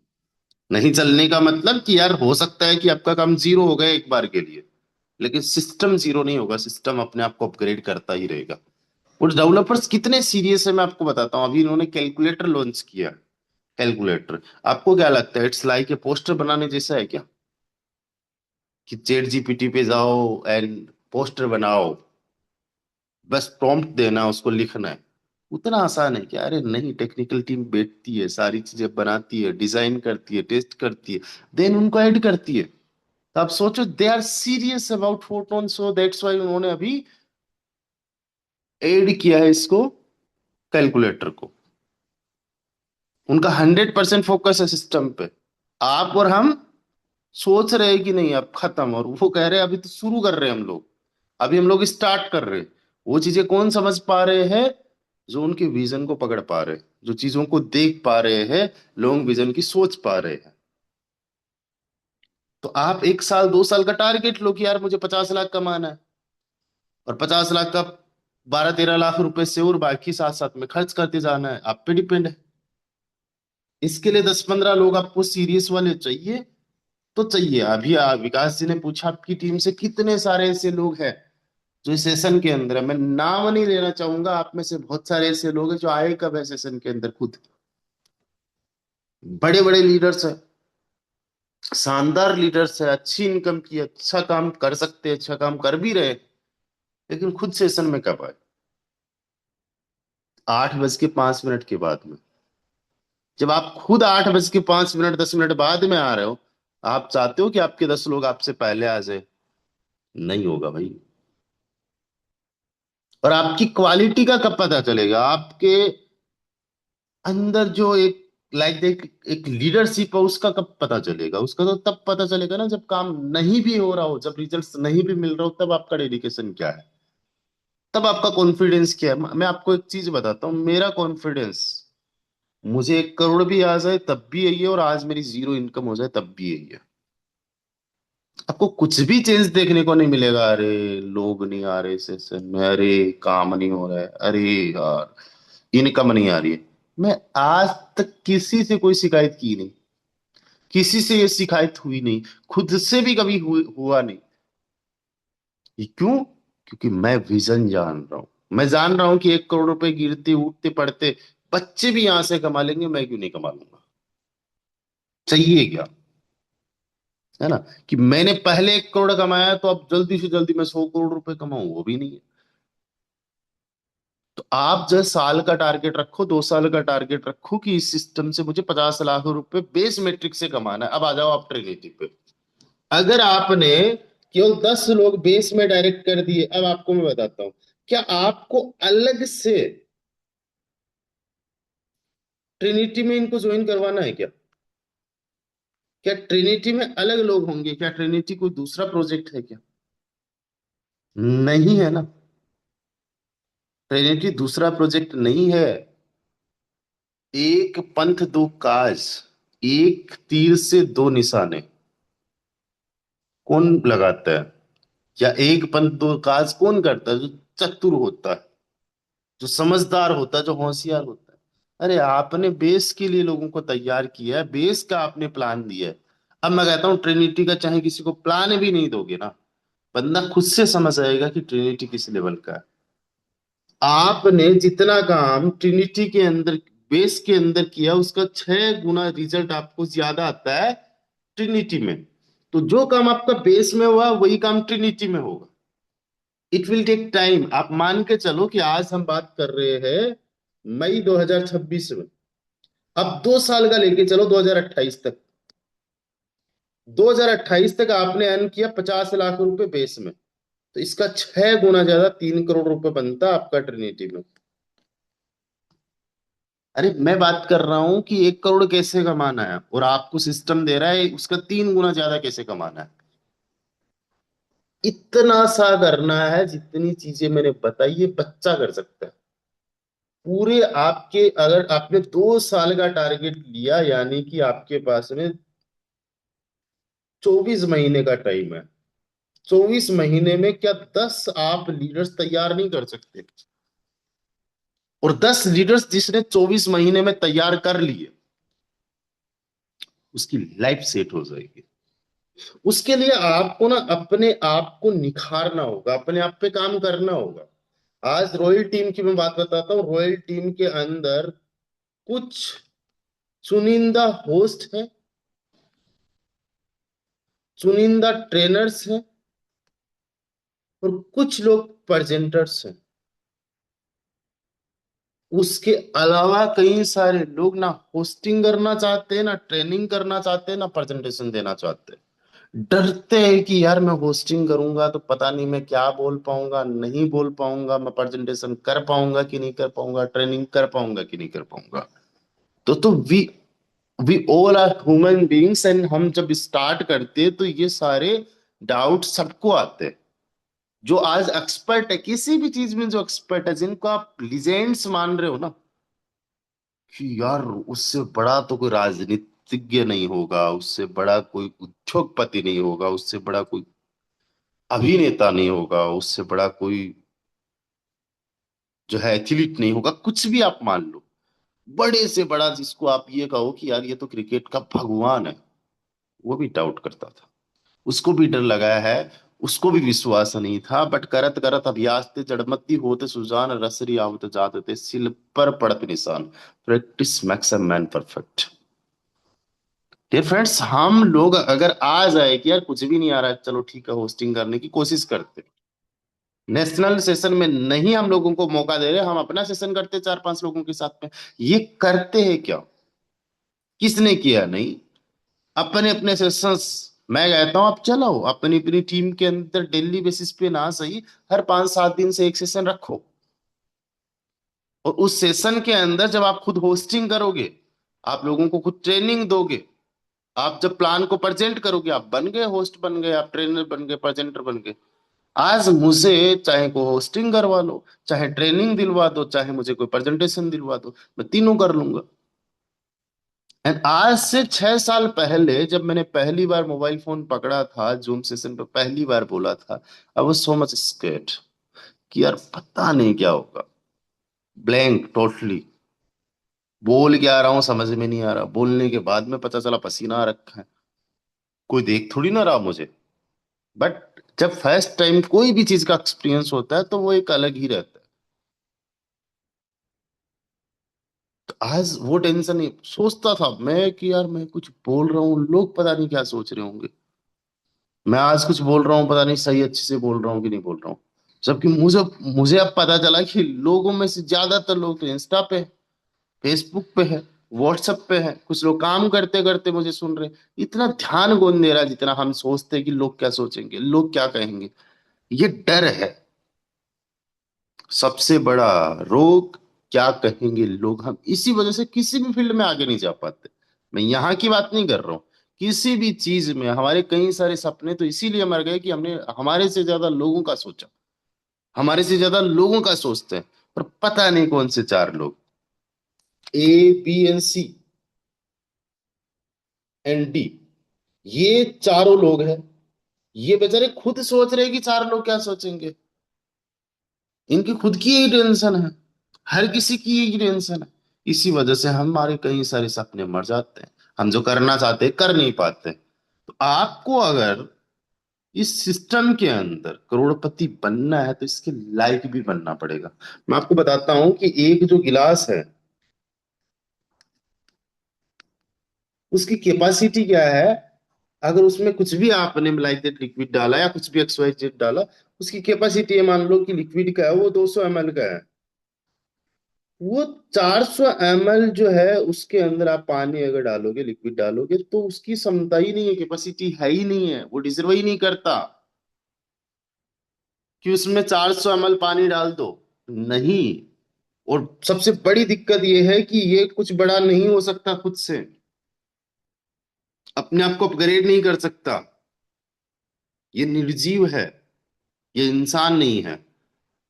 नहीं चलने का मतलब कि यार हो सकता है कि आपका काम जीरो हो गया एक बार के लिए, लेकिन सिस्टम जीरो नहीं होगा, सिस्टम अपने आप को अपग्रेड करता ही रहेगा। और डेवलपर्स कितने सीरियस है मैं आपको बताता हूँ। अभी इन्होंने कैलकुलेटर लॉन्च किया। कैलकुलेटर, आपको क्या लगता है इट्स लाइक ए पोस्टर बनाने जैसा है क्या? कि चैट जीपीटी पे जाओ एंड पोस्टर बनाओ, बस प्रॉम्प्ट देना, उसको लिखना है, उतना आसान है क्या? अरे नहीं, टेक्निकल टीम बैठती है, सारी चीजें बनाती है, डिजाइन करती है, टेस्ट करती है, देन उनको ऐड करती है। तो आप सोचो, they are serious about photon, so that's why उन्होंने अभी ऐड किया है इसको, कैलकुलेटर को। उनका 100% फोकस है सिस्टम पे। आप और हम सोच रहे हैं कि नहीं अब खत्म, और वो कह रहे हैं अभी तो शुरू कर रहे हैं हम लोग, अभी हम लोग स्टार्ट कर रहे हैं। वो चीजें कौन समझ पा रहे हैं? जो उनके विजन को पकड़ पा रहे हैं, जो चीजों को देख पा रहे हैं, लॉन्ग विजन की सोच पा रहे हैं। तो आप 1 साल 2 साल का टारगेट लो कि यार मुझे 50 लाख कमाना है, और 50 लाख का 12-13 लाख रुपए से, और बाकी साथ साथ में खर्च करते जाना है, आप पे डिपेंड है। इसके लिए 10-15 लोग आपको सीरियस वाले चाहिए तो चाहिए। अभी विकास जी ने पूछा आपकी टीम से कितने सारे ऐसे लोग हैं जो इस सेशन के अंदर है। मैं नाम नहीं लेना चाहूंगा, आप में से बहुत सारे ऐसे लोग हैं जो आए कब है सेशन के अंदर, खुद बड़े बड़े लीडर्स हैं, शानदार लीडर्स है, अच्छी इनकम की, अच्छा काम कर सकते हैं, अच्छा काम कर भी रहे, लेकिन खुद सेशन में कब आए? 8:05 के बाद में। जब आप खुद 8:05 10 मिनट बाद में आ रहे हो, आप चाहते हो कि आपके 10 लोग आपसे पहले आ जाए? नहीं होगा भाई। और आपकी क्वालिटी का कब पता चलेगा? आपके अंदर जो एक लाइक एक लीडरशिप है, उसका कब पता चलेगा? उसका तो तब पता चलेगा ना, जब काम नहीं भी हो रहा हो, जब रिजल्ट्स नहीं भी मिल रहा हो, तब आपका डेडिकेशन क्या है, तब आपका कॉन्फिडेंस क्या है। मैं आपको एक चीज बताता हूँ, मेरा कॉन्फिडेंस, मुझे 1 करोड़ भी आ जाए तब भी यही है, और आज मेरी जीरो इनकम हो जाए तब भी यही है। आपको कुछ भी चेंज देखने को नहीं मिलेगा। अरे लोग नहीं आ रहे सेशन में, अरे काम नहीं हो रहा है, अरे यार इनकम नहीं आ रही है। मैं आज तक किसी से कोई शिकायत की नहीं, किसी से ये शिकायत हुई नहीं, खुद से भी कभी हुआ नहीं। ये क्यों? क्योंकि मैं विजन जान रहा हूं। मैं जान रहा हूं कि 1 करोड़ रुपए गिरते उठते पड़ते बच्चे भी यहां से कमा लेंगे, मैं क्यों नहीं कमा लूंगा? चाहिए क्या? है ना? कि मैंने पहले 1 करोड़ कमाया तो अब जल्दी से जल्दी मैं 100 करोड़ रुपए कमाऊं, वो भी नहीं है। तो आप जो साल का टारगेट रखो, 2 साल का टारगेट रखो कि इस सिस्टम से मुझे 50 लाख रुपए बेस मेट्रिक से कमाना है। अब आ जाओ आप ट्रिनिटी पे। अगर आपने केवल 10 लोग बेस में डायरेक्ट कर दिए, अब आपको मैं बताता हूं, क्या आपको अलग से ट्रिनिटी में इनको ज्वाइन करवाना है क्या? क्या ट्रिनिटी में अलग लोग होंगे? क्या ट्रिनिटी कोई दूसरा प्रोजेक्ट है क्या? नहीं है ना। ट्रिनिटी दूसरा प्रोजेक्ट नहीं है। एक पंथ दो काज, एक तीर से दो निशाने, कौन लगाता है? या एक पंथ दो काज कौन करता है? जो चतुर होता है, जो समझदार होता है, जो होशियार होता है। अरे आपने बेस के लिए लोगों को तैयार किया है, बेस का आपने प्लान दिया है। अब मैं कहता हूं ट्रिनिटी का चाहे किसी को प्लान भी नहीं दोगे ना, बंदा खुद से समझ आएगा कि ट्रिनिटी किस लेवल का है। आपने जितना काम ट्रिनिटी के अंदर, बेस के अंदर किया, उसका 6 गुना रिजल्ट आपको ज्यादा आता है ट्रिनिटी में। तो जो काम आपका बेस में हुआ वही काम ट्रिनिटी में होगा। It will take time. आप मान के चलो कि आज हम बात कर रहे हैं मई 2026 में, अब 2 साल का लेके चलो 2028 तक। 2028 तक आपने अर्न किया 50 लाख रुपए बेस में, तो इसका 6 गुना ज्यादा 3 करोड़ रुपए बनता आपका ट्रिनिटी में। अरे मैं बात कर रहा हूं कि 1 करोड़ कैसे कमाना है, और आपको सिस्टम दे रहा है उसका 3 गुना ज्यादा कैसे कमाना है। इतना सा करना है, जितनी चीजें मैंने बताई ये बच्चा कर सकता है। पूरे आपके, अगर आपने 2 साल का टारगेट लिया, यानी कि आपके पास में 24 महीने का टाइम है। 24 महीने में क्या 10 आप लीडर्स तैयार नहीं कर सकते? और 10 लीडर्स जिसने 24 महीने में तैयार कर लिए, उसकी लाइफ सेट हो जाएगी। उसके लिए आपको ना अपने आप को निखारना होगा, अपने आप पे काम करना होगा। आज रॉयल टीम की मैं बात बताता हूँ। रॉयल टीम के अंदर कुछ चुनिंदा होस्ट हैं, चुनिंदा ट्रेनर्स हैं और कुछ लोग प्रेजेंटर्स हैं। उसके अलावा कई सारे लोग ना होस्टिंग करना चाहते हैं, ना ट्रेनिंग करना चाहते हैं, ना प्रेजेंटेशन देना चाहते हैं। डरते हैं कि यार मैं होस्टिंग करूंगा तो पता नहीं मैं क्या बोल पाऊंगा, नहीं बोल पाऊंगा, मैं प्रेजेंटेशन कर पाऊंगा कि नहीं कर पाऊंगा, ट्रेनिंग कर पाऊंगा कि नहीं कर पाऊंगा। तो we all are human beings, and हम जब स्टार्ट करते हैं तो ये सारे डाउट सबको आते हैं। जो आज एक्सपर्ट है किसी भी चीज में, जो एक्सपर्ट है, जिनको आप लीजेंड्स मान रहे हो ना, कि यार उससे बड़ा तो कोई राजनीतिज्ञ नहीं होगा, उससे बड़ा कोई उद्योगपति नहीं होगा, उससे बड़ा कोई अभिनेता नहीं होगा, उससे बड़ा कोई जो है एथलीट नहीं होगा, कुछ भी आप मान लो, बड़े से बड़ा जिसको आप ये कहो कि यार ये तो क्रिकेट का भगवान है, वो भी डाउट करता था। उसको भी डर लगाया है, उसको भी विश्वास नहीं था, बट करत करत अभ्यास जड़मति होते सुजान रसरी आवत जात सिल पर पड़त निशान। Practice makes a man perfect. Dear friends, हम लोग अगर आ जाए कि यार कुछ भी नहीं आ रहा है, चलो ठीक है होस्टिंग करने की कोशिश करते, नेशनल सेशन में नहीं हम लोगों को मौका दे रहे, हम अपना सेशन करते 4-5 लोगों के साथ में। ये करते हैं क्या? किसने किया? नहीं, अपने अपने सेशंस। मैं कहता हूं आप चलाओ अपनी अपनी टीम के अंदर, डेली बेसिस पे ना सही, हर 5-7 दिन से एक सेशन रखो। और उस सेशन के अंदर जब आप खुद होस्टिंग करोगे, आप लोगों को खुद ट्रेनिंग दोगे, आप जब प्लान को प्रेजेंट करोगे, आप बन गए होस्ट, बन गए आप ट्रेनर, बन गए प्रेजेंटर, बन गए। आज मुझे चाहे को होस्टिंग करवा लो, चाहे ट्रेनिंग दिलवा दो, चाहे मुझे कोई प्रेजेंटेशन दिलवा दो, मैं तीनों कर लूंगा। एंड आज से 6 साल पहले जब मैंने पहली बार मोबाइल फोन पकड़ा था, जूम सेशन पे पहली बार बोला था, I was so much scared कि यार पता नहीं क्या होगा। Blank totally. बोल क्या रहा हूँ समझ में नहीं आ रहा, बोलने के बाद में पता चला पसीना आ रखा है, कोई देख थोड़ी ना रहा मुझे। बट जब फर्स्ट टाइम कोई भी चीज का एक्सपीरियंस होता है तो वो एक अलग ही रहता है। तो आज वो टेंशन नहीं, सोचता था मैं कि यार मैं कुछ बोल रहा हूँ, लोग पता नहीं क्या सोच रहे होंगे। मैं आज कुछ बोल रहा हूँ, पता नहीं सही अच्छे से बोल रहा हूँ कि नहीं बोल रहा हूँ। जबकि मुझे मुझे अब पता चला कि लोगों में से ज्यादातर लोग तो इंस्टा पे, फेसबुक पे है, व्हाट्सएप पे है, कुछ लोग काम करते करते मुझे सुन रहे हैं। इतना ध्यान कौन दे रहा है जितना हम सोचते हैं कि लोग क्या सोचेंगे, लोग क्या कहेंगे। ये डर है सबसे बड़ा रोग। क्या कहेंगे लोग, हम इसी वजह से किसी भी फील्ड में आगे नहीं जा पाते। मैं यहाँ की बात नहीं कर रहा हूँ, किसी भी चीज में हमारे कई सारे सपने तो इसीलिए मर गए कि हमने हमारे से ज्यादा लोगों का सोचा, हमारे से ज्यादा लोगों का सोचते हैं। पर पता नहीं कौन से 4 लोग, A B and C and D, ये चारों लोग हैं। ये बेचारे खुद सोच रहे हैं कि 4 लोग क्या सोचेंगे। इनकी खुद की यही टेंशन है, हर किसी की यही टेंशन है। इसी वजह से हमारे कई सारे सपने मर जाते हैं, हम जो करना चाहते हैं कर नहीं पाते। तो आपको अगर इस सिस्टम के अंदर करोड़पति बनना है तो इसके लायक भी बनना पड़ेगा। मैं आपको बताता हूं कि एक जो गिलास है, उसकी कैपेसिटी क्या है। अगर उसमें कुछ भी आपने लाइक दैट लिक्विड डाला या कुछ भी XYZ डाला, उसकी कैपेसिटी है, मान लो कि लिक्विड का है वो 200 ml का है। वो 400 ml जो है उसके अंदर आप पानी अगर डालोगे, लिक्विड डालोगे, तो उसकी क्षमता ही नहीं है, कैपेसिटी है ही नहीं है, वो डिजर्व ही नहीं करता कि उसमें 400 ml पानी डाल दो। नहीं। और सबसे बड़ी दिक्कत ये है कि ये कुछ बड़ा नहीं हो सकता खुद से, अपने आप को अपग्रेड नहीं कर सकता। ये निर्जीव है, ये इंसान नहीं है।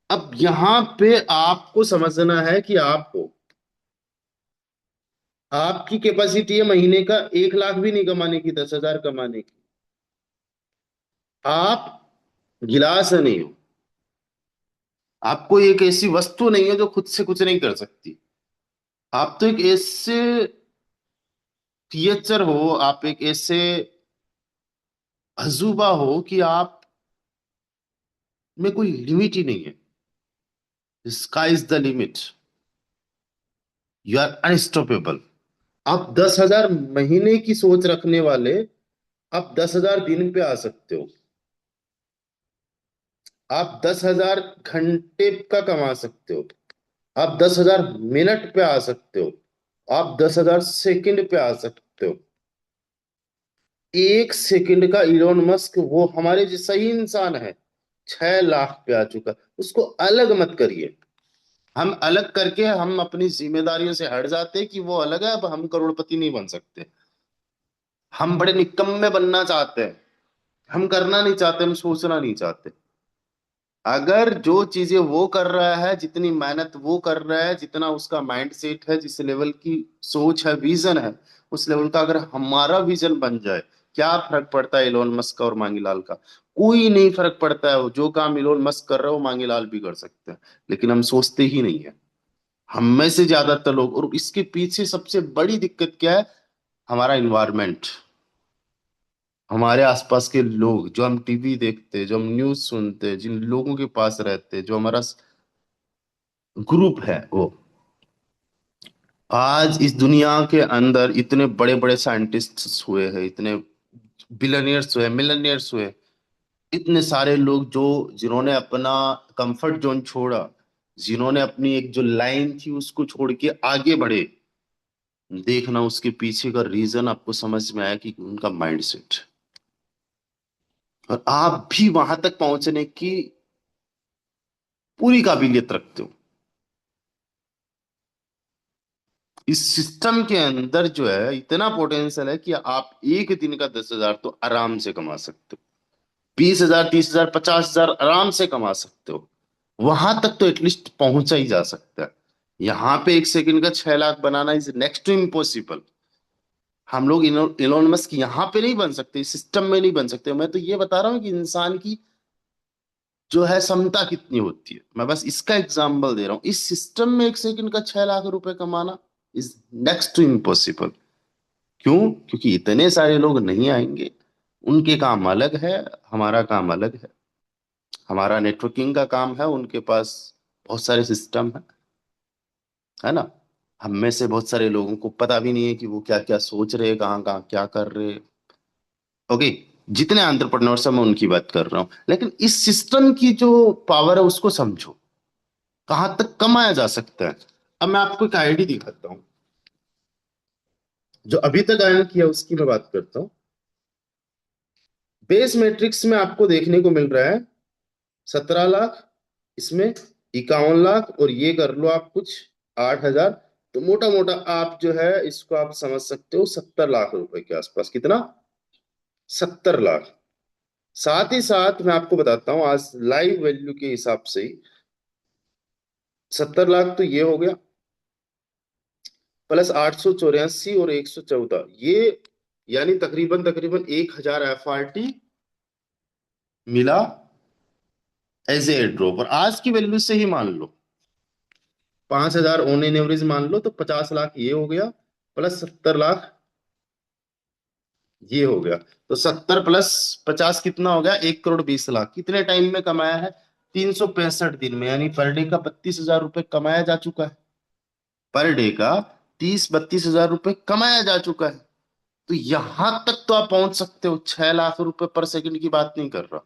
अब यहां पे आपको समझना है कि आपको, आपकी कैपेसिटी है महीने का 1 लाख भी नहीं कमाने की, 10,000 कमाने की। आप गिलास नहीं हो, आपको एक ऐसी वस्तु नहीं है जो खुद से कुछ नहीं कर सकती। आप तो एक ऐसे क्रिएचर हो, आप एक ऐसे अजूबा हो कि आप में कोई लिमिट ही नहीं है। Sky is the limit, you are unstoppable. आप 10,000 महीने की सोच रखने वाले आप 10,000 दिन पे आ सकते हो, आप 10,000 घंटे का कमा सकते हो, आप 10,000 मिनट पे आ सकते हो, आप 10,000 सेकंड पे आ सकते हो। एक सेकंड का इलोन मस्क, वो हमारे जैसा ही इंसान है, 6 लाख पे आ चुका। उसको अलग मत करिए। हम अलग करके हम अपनी जिम्मेदारियों से हट जाते हैं कि वो अलग है, अब हम करोड़पति नहीं बन सकते। हम बड़े निकम्मे बनना चाहते हैं, हम करना नहीं चाहते, हम सोचना नहीं चाहते। अगर जो चीजें वो कर रहा है, जितनी मेहनत वो कर रहा है, जितना उसका माइंड सेट है, जिस लेवल की सोच है, विजन है, उस लेवल का अगर हमारा विजन बन जाए, क्या फर्क पड़ता है इलोन मस्क का और मांगीलाल का? कोई नहीं फर्क पड़ता है। वो जो काम इलोन मस्क कर रहा है वो मांगीलाल भी कर सकते हैं, लेकिन हम सोचते ही नहीं है। हम में से ज्यादातर लोग, और इसके पीछे सबसे बड़ी दिक्कत क्या है? हमारा इन्वायरमेंट, हमारे आसपास के लोग, जो हम टीवी देखते हैं, जो हम न्यूज सुनते हैं, जिन लोगों के पास रहते हैं, जो हमारा ग्रुप है, वो आज इस दुनिया के अंदर इतने बड़े बड़े साइंटिस्ट्स हुए हैं, इतने बिलियनियर्स हुए, मिलियनियर्स हुए, इतने सारे लोग जो, जिन्होंने अपना कंफर्ट जोन छोड़ा, जिन्होंने अपनी एक जो लाइन थी उसको छोड़ के आगे बढ़े। देखना उसके पीछे का रीजन आपको समझ में आया कि उनका माइंडसेट। और आप भी वहां तक पहुंचने की पूरी काबिलियत रखते हो। इस सिस्टम के अंदर जो है इतना पोटेंशियल है कि आप एक दिन का 10,000 तो आराम से कमा सकते हो, 20,000, 30,000, 50,000 आराम से कमा सकते हो। वहां तक तो एटलीस्ट पहुंचा ही जा सकता है। यहां पे एक सेकंड का 6 लाख बनाना इज नेक्स्ट टू इम्पॉसिबल। हम लोग इलोन मस्क यहाँ पे नहीं बन सकते, सिस्टम में नहीं बन सकते। मैं तो ये बता रहा हूँ कि इंसान की जो है क्षमता कितनी होती है, मैं बस इसका एग्जाम्पल दे रहा हूँ। इस सिस्टम में एक सेकंड का 6 लाख रुपए कमाना इज नेक्स्ट टू इम्पॉसिबल। क्यों? क्योंकि इतने सारे लोग नहीं आएंगे। उनके काम अलग है, हमारा काम अलग है। हमारा नेटवर्किंग का काम है, उनके पास बहुत सारे सिस्टम है ना। हम में से बहुत सारे लोगों को पता भी नहीं है कि वो क्या क्या सोच रहे, कहाँ कहाँ क्या कर रहे। ओके, जितने एंटरप्रेन्योर्स हैं मैं उनकी बात कर रहा हूँ, लेकिन इस सिस्टम की जो पावर है उसको समझो, कहाँ तक कमाया जा सकता है। अब मैं आपको एक आईडी दिखाता हूँ, जो अभी तक आयन किया उसकी मैं बात करता हूँ। बेस मैट्रिक्स में आपको देखने को मिल रहा है 17 लाख, इसमें 51 लाख, और ये कर लो आप कुछ 8,000। तो मोटा मोटा आप जो है इसको आप समझ सकते हो 70 लाख रुपए के आसपास। कितना? 70 लाख। साथ ही साथ मैं आपको बताता हूँ आज लाइव वैल्यू के हिसाब से ही 70 लाख तो ये हो गया, प्लस 884 और 114, ये यानी तकरीबन तकरीबन 1,000 FRT मिला एज ए ड्रॉप। और आज की वैल्यू से ही मान लो 5,000 ऑन एन एवरेज मान लो, तो 50 लाख ये हो गया, प्लस 70 लाख ये हो गया। तो 70 प्लस 50 कितना हो गया? 1,20,00,000। कितने टाइम में कमाया है? 365 दिन में, यानी पर डे का 32,000 रुपये कमाया जा चुका है। पर डे का 30-32 हजार रुपये कमाया जा चुका है। तो यहां तक तो आप पहुंच सकते हो। 6 लाख रुपए पर सेकंड की बात नहीं कर रहा,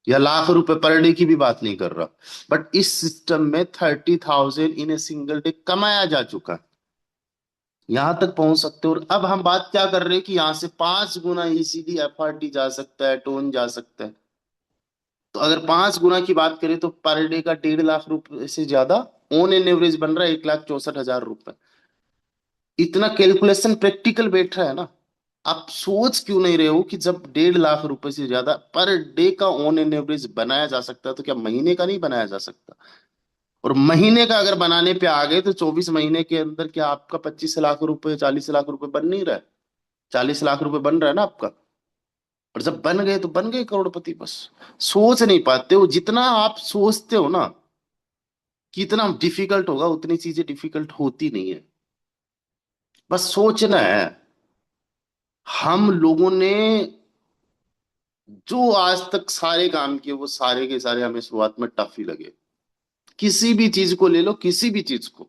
या लाख रुपए पर डे की भी बात नहीं कर रहा, बट इस सिस्टम में 30,000 इन ए सिंगल डे कमाया जा चुका है। यहां तक पहुंच सकते हो। और अब हम बात क्या कर रहे हैं कि यहां से 5 गुना इजीली FRT जा सकता है, टोन जा सकता है। तो अगर 5 गुना की बात करें तो पर डे का 1.5 लाख रुपए से ज्यादा ऑन एन एवरेज बन रहा है, 1,64,000 रुपए। इतना कैलकुलेशन प्रैक्टिकल बैठ रहा है ना। आप सोच क्यों नहीं रहे हो कि जब 1.5 लाख रुपए से ज्यादा पर डे का ऑन एन एवरेज बनाया जा सकता है, तो क्या महीने का नहीं बनाया जा सकता? और महीने का अगर बनाने पे आ गए तो 24 महीने के अंदर क्या आपका 25 लाख रुपए, 40 लाख रुपए बन नहीं रहा है? 40 लाख रुपए बन रहा है ना आपका। और जब बन गए तो बन गए करोड़पति। बस सोच नहीं पाते हो। जितना आप सोचते हो ना कि इतना डिफिकल्ट होगा, उतनी चीजें डिफिकल्ट होती नहीं है। बस सोचना है। हम लोगों ने जो आज तक सारे काम किए, वो सारे के सारे हमें शुरुआत में टफ ही लगे। किसी भी चीज को ले लो, किसी भी चीज को,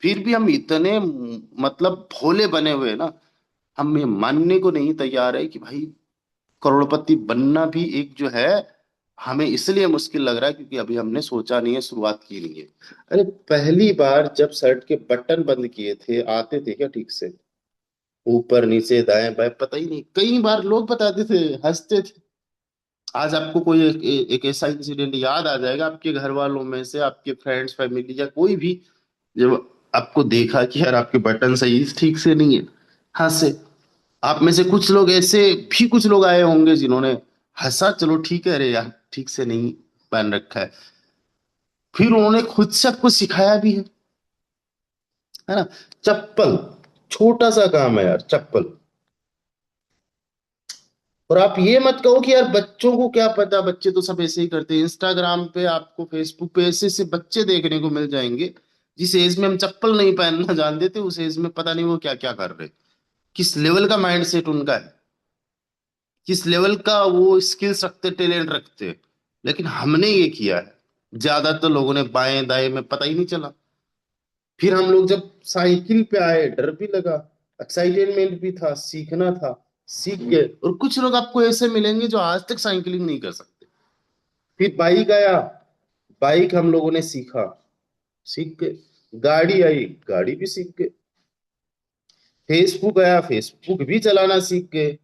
फिर भी हम इतने मतलब भोले बने हुए हैं ना, हम ये मानने को नहीं तैयार है कि भाई करोड़पति बनना भी एक जो है, हमें इसलिए मुश्किल लग रहा है क्योंकि अभी हमने सोचा नहीं है, शुरुआत की नहीं है। अरे पहली बार जब शर्ट के बटन बंद किए थे, आते थे क्या ठीक से? ऊपर नीचे दाएं बाएं पता ही नहीं, कई बार लोग बताते थे, हंसते थे। आज आपको कोई एक ऐसा इंसिडेंट याद आ जाएगा आपके घर वालों में से, आपके फ्रेंड्स फैमिली या कोई भी, जब आपको देखा कि यार आपके बटन सही ठीक से नहीं है, हंसे। आप में से कुछ लोग ऐसे भी, कुछ लोग आए होंगे जिन्होंने हंसा, चलो ठीक है, अरे यार ठीक से नहीं पहन रखा है। फिर उन्होंने खुद से आपको सिखाया भी है ना? चप्पल, छोटा सा काम है यार, चप्पल। और आप ये मत कहो कि यार बच्चों को क्या पता, बच्चे तो सब ऐसे ही करते हैं। इंस्टाग्राम पे आपको, फेसबुक पे ऐसे ऐसे बच्चे देखने को मिल जाएंगे, जिस एज में हम चप्पल नहीं पहनना जानते थे, उस एज में पता नहीं वो क्या क्या कर रहे, किस लेवल का माइंडसेट उनका है, किस लेवल का वो स्किल्स रखते, टैलेंट रखते। लेकिन हमने ये किया है, ज्यादातर लोगों ने बाएं दाएं में पता ही नहीं चला। फिर हम लोग जब साइकिल पे आए, डर भी लगा, एक्साइटमेंट भी था, सीखना था, सीख गए। और कुछ लोग आपको ऐसे मिलेंगे जो आज तक साइकिलिंग नहीं कर सकते। फिर बाइक आया, बाइक हम लोगों ने सीखा, सीख गए। गाड़ी आई, गाड़ी भी सीख गए। फेसबुक आया, फेसबुक भी चलाना सीख गए।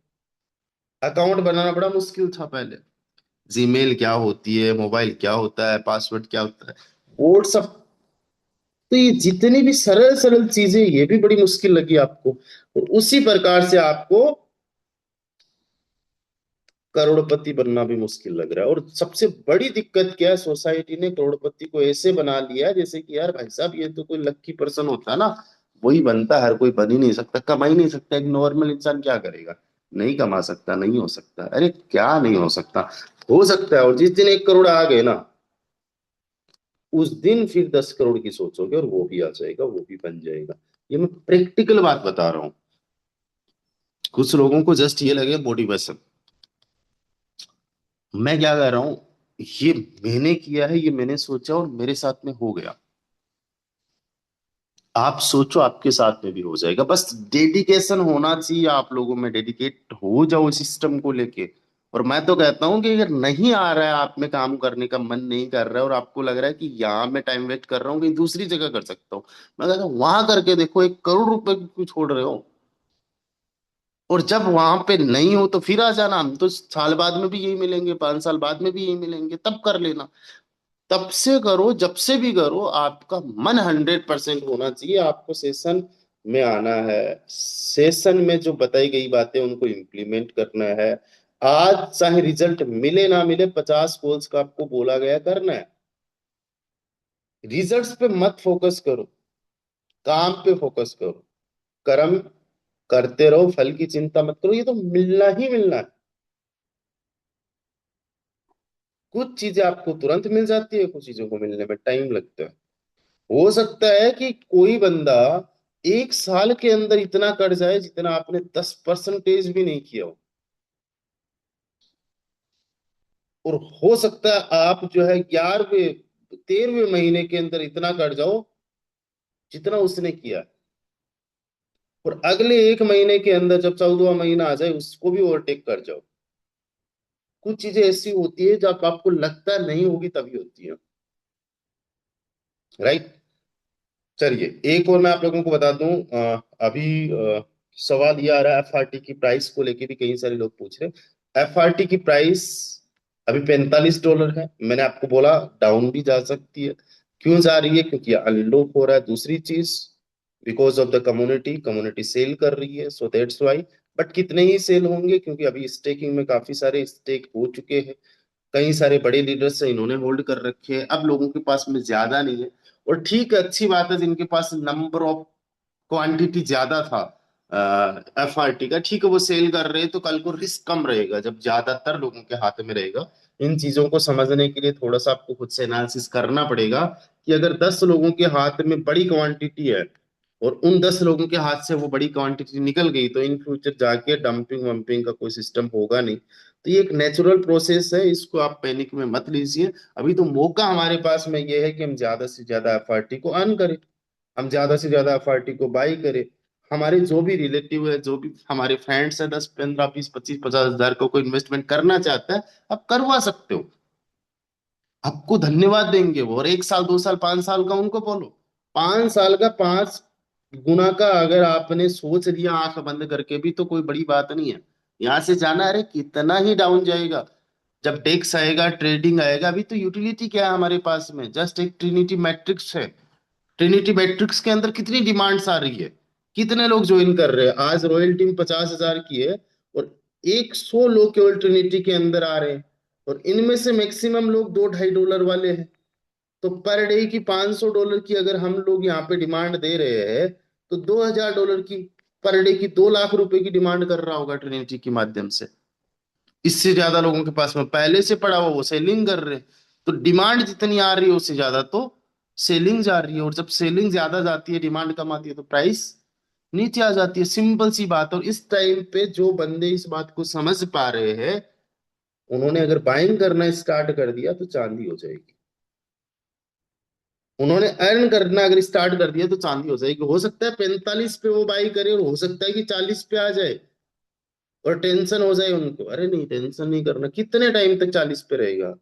अकाउंट बनाना बड़ा मुश्किल था पहले, जीमेल क्या होती है, मोबाइल क्या होता है, पासवर्ड क्या होता है, व्हाट्सअप। तो ये जितनी भी सरल सरल चीजें, ये भी बड़ी मुश्किल लगी आपको। और उसी प्रकार से आपको करोड़पति बनना भी मुश्किल लग रहा है। और सबसे बड़ी दिक्कत क्या है, सोसाइटी ने करोड़पति को ऐसे बना लिया है जैसे कि यार भाई साहब ये तो कोई लक्की पर्सन होता है ना, वही बनता है, हर कोई बन ही नहीं सकता, कमा ही नहीं सकता। एक नॉर्मल इंसान क्या करेगा? नहीं कमा सकता, नहीं हो सकता। अरे क्या नहीं हो सकता? हो सकता है। और जिस दिन 1 करोड़ आ गए ना, उस दिन फिर 10 करोड़ की सोचोगे और वो भी आ जाएगा, वो भी बन जाएगा। ये मैं प्रैक्टिकल बात बता रहा हूँ। कुछ लोगों को जस्ट ये लगे मोटिवेशन। मैं क्या कह रहा हूँ, ये मैंने किया है, ये मैंने सोचा और मेरे साथ में हो गया। आप सोचो आपके साथ में भी हो जाएगा, बस डेडिकेशन होना चाहिए आप लोगों में, डेडिकेट हो जाओ इस सिस्टम को लेके। और मैं तो कहता हूँ कि अगर नहीं आ रहा है, आप में काम करने का मन नहीं कर रहा है और आपको लग रहा है कि यहाँ मैं टाइम वेस्ट कर रहा हूँ, कहीं दूसरी जगह कर सकता हूँ, मैं कहता हूँ वहां करके देखो। 1 करोड़ रुपए क्यों छोड़ रहे हो? और जब वहां पे नहीं हो तो फिर आ जाना, हम तो साल बाद में भी यही मिलेंगे, 5 साल बाद में भी यही मिलेंगे, तब कर लेना। तब से करो, जब से भी करो, आपका मन 100% होना चाहिए। आपको सेशन में आना है, सेशन में जो बताई गई बातें उनको इम्प्लीमेंट करना है। आज चाहे रिजल्ट मिले ना मिले, 50 कॉल्स का आपको बोला गया करना है। रिजल्ट्स पे मत फोकस करो, काम पे फोकस करो। कर्म करते रहो, फल की चिंता मत करो, ये तो मिलना ही मिलना है। कुछ चीजें आपको तुरंत मिल जाती है, कुछ चीजों को मिलने में टाइम लगता है। हो सकता है कि कोई बंदा 1 साल के अंदर इतना कर जाए जितना आपने 10% भी नहीं किया हो। और हो सकता है आप जो है 11वें 13वें महीने के अंदर इतना कर जाओ जितना उसने किया। और अगले 1 महीने के अंदर जब 14वां महीना आ जाए, उसको भी ओवरटेक कर जाओ। कुछ चीजें ऐसी होती है जब आपको लगता है नहीं होगी, तभी होती है। राइट। चलिए एक और मैं आप लोगों को बता दूं, अभी सवाल ये आ रहा है, एफआरटी की प्राइस को लेके भी कई सारे लोग पूछ रहे हैं। एफआरटी की प्राइस अभी $45 है। मैंने आपको बोला डाउन भी जा सकती है। क्यों जा रही है? क्योंकि अनलॉक हो रहा है। दूसरी चीज, because of the community, community sell कर रही है, सो दैट्स वाई। बट कितने ही सेल होंगे, क्योंकि अभी स्टेकिंग में काफी सारे स्टेक हो चुके हैं। कई सारे बड़े लीडर्स हैं, इन्होंने होल्ड कर रखे हैं, अब लोगों के पास में ज्यादा नहीं है। और ठीक है, अच्छी बात है, जिनके पास नंबर ऑफ क्वांटिटी ज्यादा था एफआरटी का, ठीक है, वो सेल कर रहे हैं, तो कल को रिस्क कम रहेगा जब ज्यादातर लोगों के हाथ में रहेगा। इन चीजों को समझने के लिए थोड़ा सा आपको खुद से एनालिसिस करना पड़ेगा कि अगर 10 लोगों के हाथ में बड़ी क्वांटिटी है और उन 10 लोगों के हाथ से वो बड़ी क्वांटिटी निकल गई, तो इन फ्यूचर जाके डंपिंग वंपिंग का कोई सिस्टम होगा नहीं। तो ये एक नेचुरल प्रोसेस है, इसको आप पैनिक में मत लीजिए। अभी तो मौका हमारे पास में ये है कि हम ज्यादा से ज्यादा एफआरटी को अर्न करें, हम ज्यादा से ज्यादा एफआरटी को बाई करें। हमारे जो भी रिलेटिव है, जो भी हमारे फ्रेंड्स है, 10 15 20 25 50 हजार का कोई इन्वेस्टमेंट करना चाहता है, आप करवा सकते हो। आपको धन्यवाद देंगे वो। और 1 साल 2 साल 5 साल का उनको बोलो, 5 साल का 5 गुना का अगर आपने सोच लिया आंख बंद करके भी, तो कोई बड़ी बात नहीं है। यहां से जाना, अरे कितना ही डाउन जाएगा। जब डेक्स आएगा, ट्रेडिंग आएगा, अभी तो यूटिलिटी क्या है हमारे पास में, जस्ट एक ट्रिनिटी मैट्रिक्स है। ट्रिनिटी मैट्रिक्स के अंदर कितनी डिमांड्स आ रही है, कितने लोग ज्वाइन कर रहे हैं। आज रॉयल टीम 50 हजार की है, और 100 लोग केवल ट्रिनिटी के अंदर आ रहे हैं, और इनमें से मैक्सिमम लोग $2 2.5 वाले हैं। तो पर डे की $500 की अगर हम लोग यहाँ पे डिमांड दे रहे हैं, तो $2,000 की पर डे की 2 लाख रुपए की डिमांड कर रहा होगा ट्रिनिटी के माध्यम से। इससे ज्यादा लोगों के पास में पहले से पड़ा हुआ, वो सेलिंग कर रहे हैं। तो डिमांड जितनी आ रही है उससे ज्यादा तो सेलिंग जा रही है, और जब सेलिंग ज्यादा जाती है, डिमांड कम आती है, तो प्राइस नीचे आ जाती है। सिंपल सी बात है। और इस टाइम पे जो बंदे इस बात को समझ पा रहे हैं, उन्होंने अगर बाइंग करना स्टार्ट कर दिया तो चांदी हो जाएगी। उन्होंने अर्न करना अगर स्टार्ट कर दिया तो चांदी हो जाएगी। हो सकता है 45 पे वो बाई करे, और हो सकता है कि 40 पे आ जाए, और टेंशन हो जाए उनको। अरे नहीं, टेंशन नहीं करना। कितने टाइम तक 40 पे रहेगा?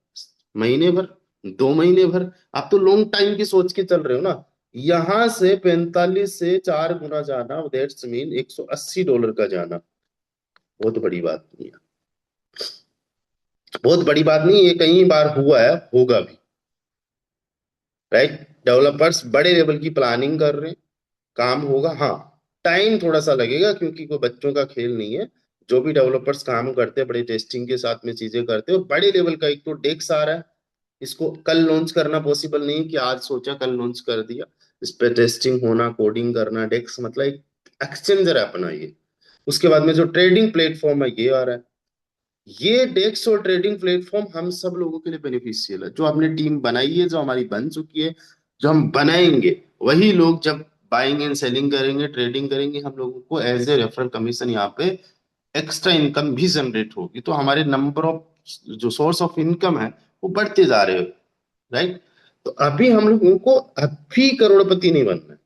महीने भर, 2 महीने भर? आप तो लॉन्ग टाइम की सोच के चल रहे हो ना। यहां से 45 से 4 गुना जाना, दैट्स मीन $180 का जाना, बहुत बड़ी बात नहीं है। बहुत बड़ी बात नहीं, ये कई बार हुआ है, होगा भी। राइट? डेवलपर्स बड़े लेवल की प्लानिंग कर रहे हैं, काम होगा। हाँ, टाइम थोड़ा सा लगेगा, क्योंकि कोई बच्चों का खेल नहीं है। जो भी डेवलपर्स काम करते हैं, बड़े टेस्टिंग के साथ में चीजें करते हैं, और बड़े लेवल का एक तो डेक्स आ रहा है। इसको कल लॉन्च करना पॉसिबल नहीं कि आज सोचा कल लॉन्च कर दिया। इस पे टेस्टिंग होना, कोडिंग करना। डेक्स मतलब एक एक्सचेंजर है अपना ये। उसके बाद में जो ट्रेडिंग प्लेटफॉर्म है, ये आ रहा है। ये डेक्स और ट्रेडिंग प्लेटफॉर्म हम सब लोगों के लिए बेनिफिशियल है। जो हमने टीम बनाई है, जो हमारी बन चुकी है, जो हम बनाएंगे, वही लोग जब बाइंग एंड सेलिंग करेंगे, ट्रेडिंग करेंगे, हम लोगों को एज ए रेफरल कमीशन यहाँ पे एक्स्ट्रा इनकम भी जनरेट होगी। तो हमारे नंबर ऑफ जो सोर्स ऑफ इनकम है, वो बढ़ते जा रहे हो। राइट? तो अभी हम लोगों को अभी करोड़पति नहीं बनना है।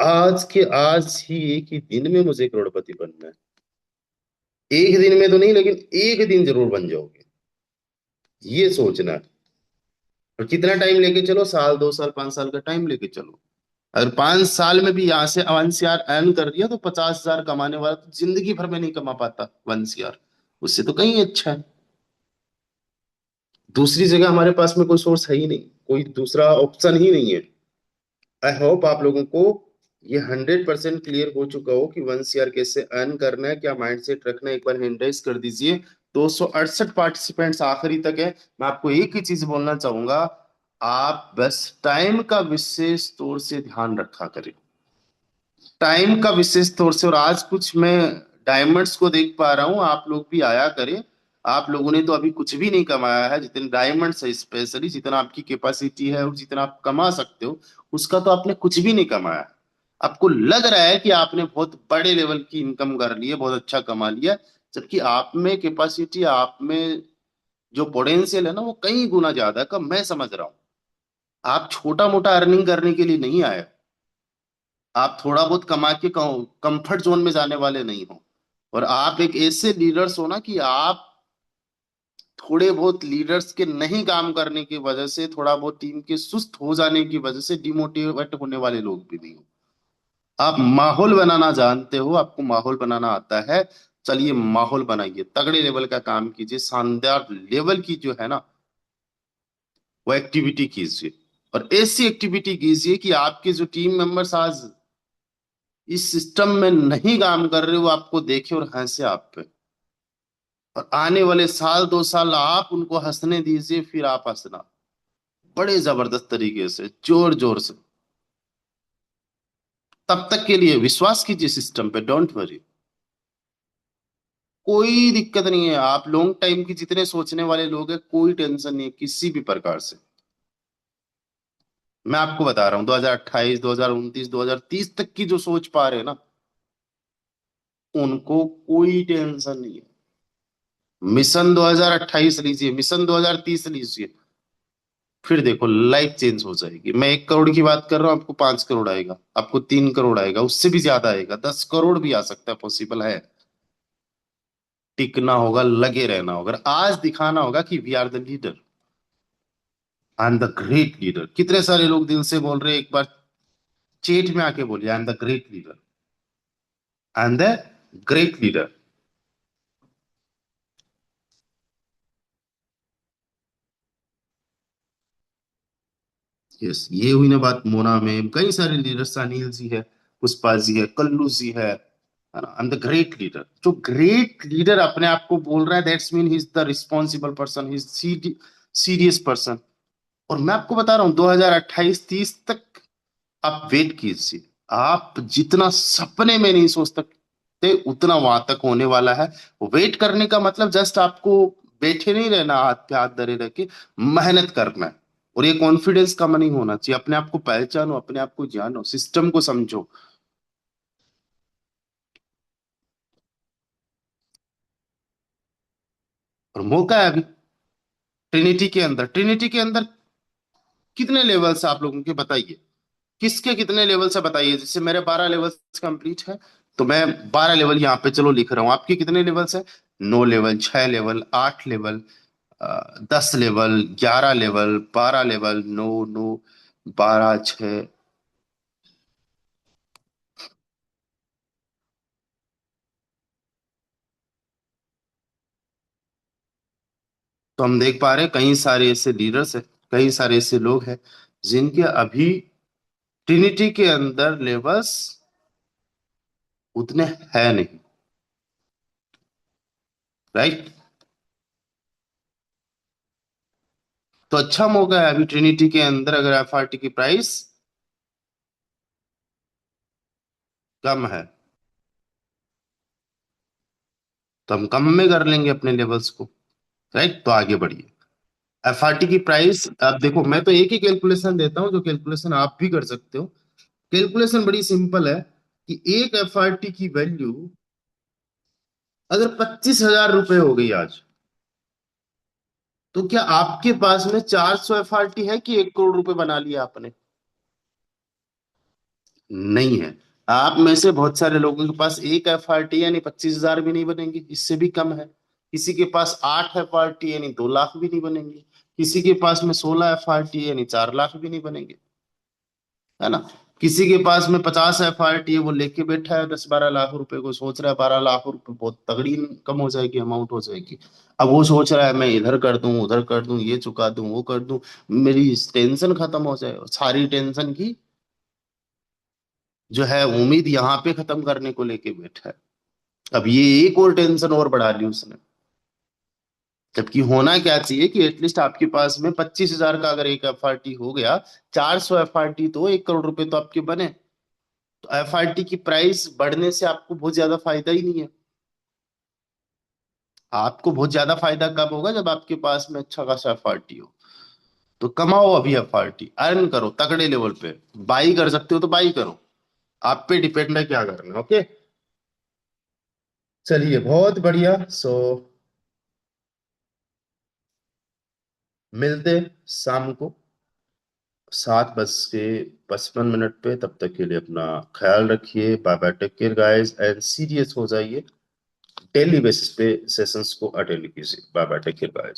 आज के आज ही एक ही दिन में मुझे करोड़पति बनना है। एक दिन में तो नहीं, लेकिन एक दिन जरूर बन जाओगे, ये सोचना है। और कितना टाइम लेके चलो, साल 2 साल 5 साल का टाइम लेके चलो। अगर 5 साल में भी यहाँ से वंस यार अर्न कर दिया, तो 50 हजार कमाने वाला तो जिंदगी भर में नहीं कमा पाता वंस यार। उससे तो कहीं अच्छा है। दूसरी जगह हमारे पास में कोई सोर्स है ही नहीं, कोई दूसरा ऑप्शन ही नहीं है। आई होप आप लोगों को ये 100% क्लियर हो चुका हो कि वंस यार कैसे अर्न करना है, क्या माइंडसेट रखना है। एक बार हैंड राइज कर दीजिए। 268 पार्टिसिपेंट्स आखिरी तक है। मैं आपको एक ही चीज बोलना चाहूंगा, आप बस टाइम का विशेष तौर से ध्यान रखा करें। टाइम का विशेष तौर से। और आज कुछ मैं डायमंड्स को देख पा रहा हूँ, आप लोग भी आया करें। आप लोगों ने तो अभी कुछ भी नहीं कमाया है। जितने डायमंड्स है, स्पेशली जितना आपकी कैपेसिटी है और जितना आप कमा सकते हो, उसका तो आपने कुछ भी नहीं कमाया। आपको लग रहा है कि आपने बहुत बड़े लेवल की इनकम कर ली है, बहुत अच्छा कमा लिया, जबकि आप में कैपेसिटी, आप में जो पोटेंशियल है ना, वो कई गुना ज्यादा है। कब मैं समझ रहा हूँ, आप छोटा मोटा अर्निंग करने के लिए नहीं आए। आप थोड़ा बहुत कमा के कंफर्ट जोन में जाने वाले नहीं हो। और आप एक ऐसे लीडर्स हो ना, कि आप थोड़े बहुत लीडर्स के नहीं काम करने की वजह से, थोड़ा बहुत टीम के सुस्त हो जाने की वजह से डिमोटिवेट होने वाले लोग भी नहीं हो। आप माहौल बनाना जानते हो, आपको माहौल बनाना आता है। चलिए माहौल बनाइए, तगड़े लेवल का काम कीजिए, शानदार लेवल की जो है ना, वो एक्टिविटी कीजिए। और ऐसी एक्टिविटी कीजिए कि आपके जो टीम मेंबर्स आज इस सिस्टम में नहीं काम कर रहे, वो आपको देखे और हंसे आप पे। और आने वाले साल 2 साल आप उनको हंसने दीजिए, फिर आप हंसना बड़े जबरदस्त तरीके से, जोर जोर से। तब तक के लिए विश्वास कीजिए सिस्टम पे, डोंट वरी। कोई दिक्कत नहीं है। आप लॉन्ग टाइम की जितने सोचने वाले लोग हैं, कोई टेंशन नहीं है किसी भी प्रकार से। मैं आपको बता रहा हूँ, 2028 2029 2030 तक की जो सोच पा रहे हैं ना, उनको कोई टेंशन नहीं है। मिशन 2028 लीजिए, मिशन 2030 लीजिए, फिर देखो लाइफ चेंज हो जाएगी। मैं 1 करोड़ की बात कर रहा हूँ, आपको 5 करोड़ आएगा, आपको 3 करोड़ आएगा, उससे भी ज्यादा आएगा, 10 करोड़ भी आ सकता है, पॉसिबल है। टिकना होगा, लगे रहना होगा, और आज दिखाना होगा कि we are the leader, I am the great leader. कितने सारे लोग दिल से बोल रहे हैं, एक बार चेट में आके बोलिए, आई am the great leader, I am the great leader. Yes, ये हुई ना बात मोना में, कई सारे लीडर्स, अनिल जी है, पुष्पा जी है, कल्लू जी है ना। आई एम द ग्रेट लीडर। जो ग्रेट लीडर अपने आप को बोल रहा है, that's mean he is the responsible person, he is serious person. और मैं आपको बता रहा हूँ 2028-30 तक आप वेट कीजिए। आप जितना सपने में नहीं सोच सकते उतना वहां तक होने वाला है। वेट करने का मतलब जस्ट आपको बैठे नहीं रहना, हाथ पे हाथ धरे रह के मेहनत करना है। और ये कॉन्फिडेंस कम नहीं होना चाहिए। अपने आप को पहचानो, अपने आप को जानो, सिस्टम को समझो। और मौका है अभी। ट्रिनिटी के अंदर कितने लेवल्स आप लोगों के बताइए, किसके कितने लेवल से बताइए। जैसे मेरे 12 लेवल्स कंप्लीट है, तो मैं 12 लेवल यहाँ पे चलो लिख रहा हूँ। आपके कितने लेवल्स है? 9 level, 6 level, 8 level, 10 level, 11 level, 12 level, 9 9, 12 6। तो हम देख पा रहे हैं कई सारे ऐसे लीडर्स है, कई सारे ऐसे लोग हैं जिनके अभी ट्रिनिटी के अंदर लेवल्स उतने है नहीं। राइट। तो अच्छा मौका है अभी ट्रिनिटी के अंदर, अगर एफआरटी की प्राइस कम है तो हम कम में कर लेंगे अपने लेवल्स को। राइट, तो आगे बढ़िए। एफआरटी की प्राइस, अब देखो मैं तो एक ही कैलकुलेशन देता हूं, जो कैलकुलेशन आप भी कर सकते हो। कैलकुलेशन बड़ी सिंपल है कि एक एफआरटी की वैल्यू अगर 25,000 रुपए हो गई आज, तो क्या आपके पास में 400 एफआरटी है कि 1 करोड़ रुपए बना लिया आपने? नहीं है। आप में से बहुत सारे लोगों के पास एक एफआरटी यानी 25,000 भी नहीं बनेंगे, इससे भी कम है। किसी के पास 8 एफआरटी यानी 2 लाख भी नहीं बनेंगे। किसी के पास में 16 एफआरटी यानी 4 लाख भी नहीं बनेंगे। है ना। किसी के पास में 50 एफआरटी है, वो लेके बैठा है 10-12 लाख रुपए को, सोच रहा है 12 लाख रुपए बहुत तगड़ी इनकम हो जाएगी, अमाउंट हो जाएगी। अब वो सोच रहा है मैं इधर कर दूं, उधर कर दूं, ये चुका दूं, वो कर दूं, मेरी टेंशन खत्म हो जाए। और सारी टेंशन की जो है उम्मीद यहाँ पे खत्म करने को लेके बैठा है। अब ये एक और टेंशन और बढ़ा ली उसने। जबकि होना क्या चाहिए कि एटलीस्ट आपके पास में 25,000 का अगर एक एफआरटी हो गया, 400 एफआरटी तो 1 करोड़ रुपए तो आपके बने। तो एफआरटी की प्राइस बढ़ने से आपको बहुत ज्यादा फायदा ही नहीं है। आपको बहुत ज्यादा फायदा कब होगा? जब आपके पास में अच्छा खासा एफआरटी हो। तो कमाओ अभी एफआरटी, अर्न करो तगड़े लेवल पे। बाई कर सकते हो तो बाई करो, आप पे डिपेंड है क्या करना है। ओके, चलिए बहुत बढ़िया। सो मिलते शाम को 7:55 पे। तब तक के लिए अपना ख्याल रखिए। Bye bye, take care guys, and serious हो जाइए। डेली बेसिस पे सेशंस को अटेंड कीजिए। Bye bye, take care guys.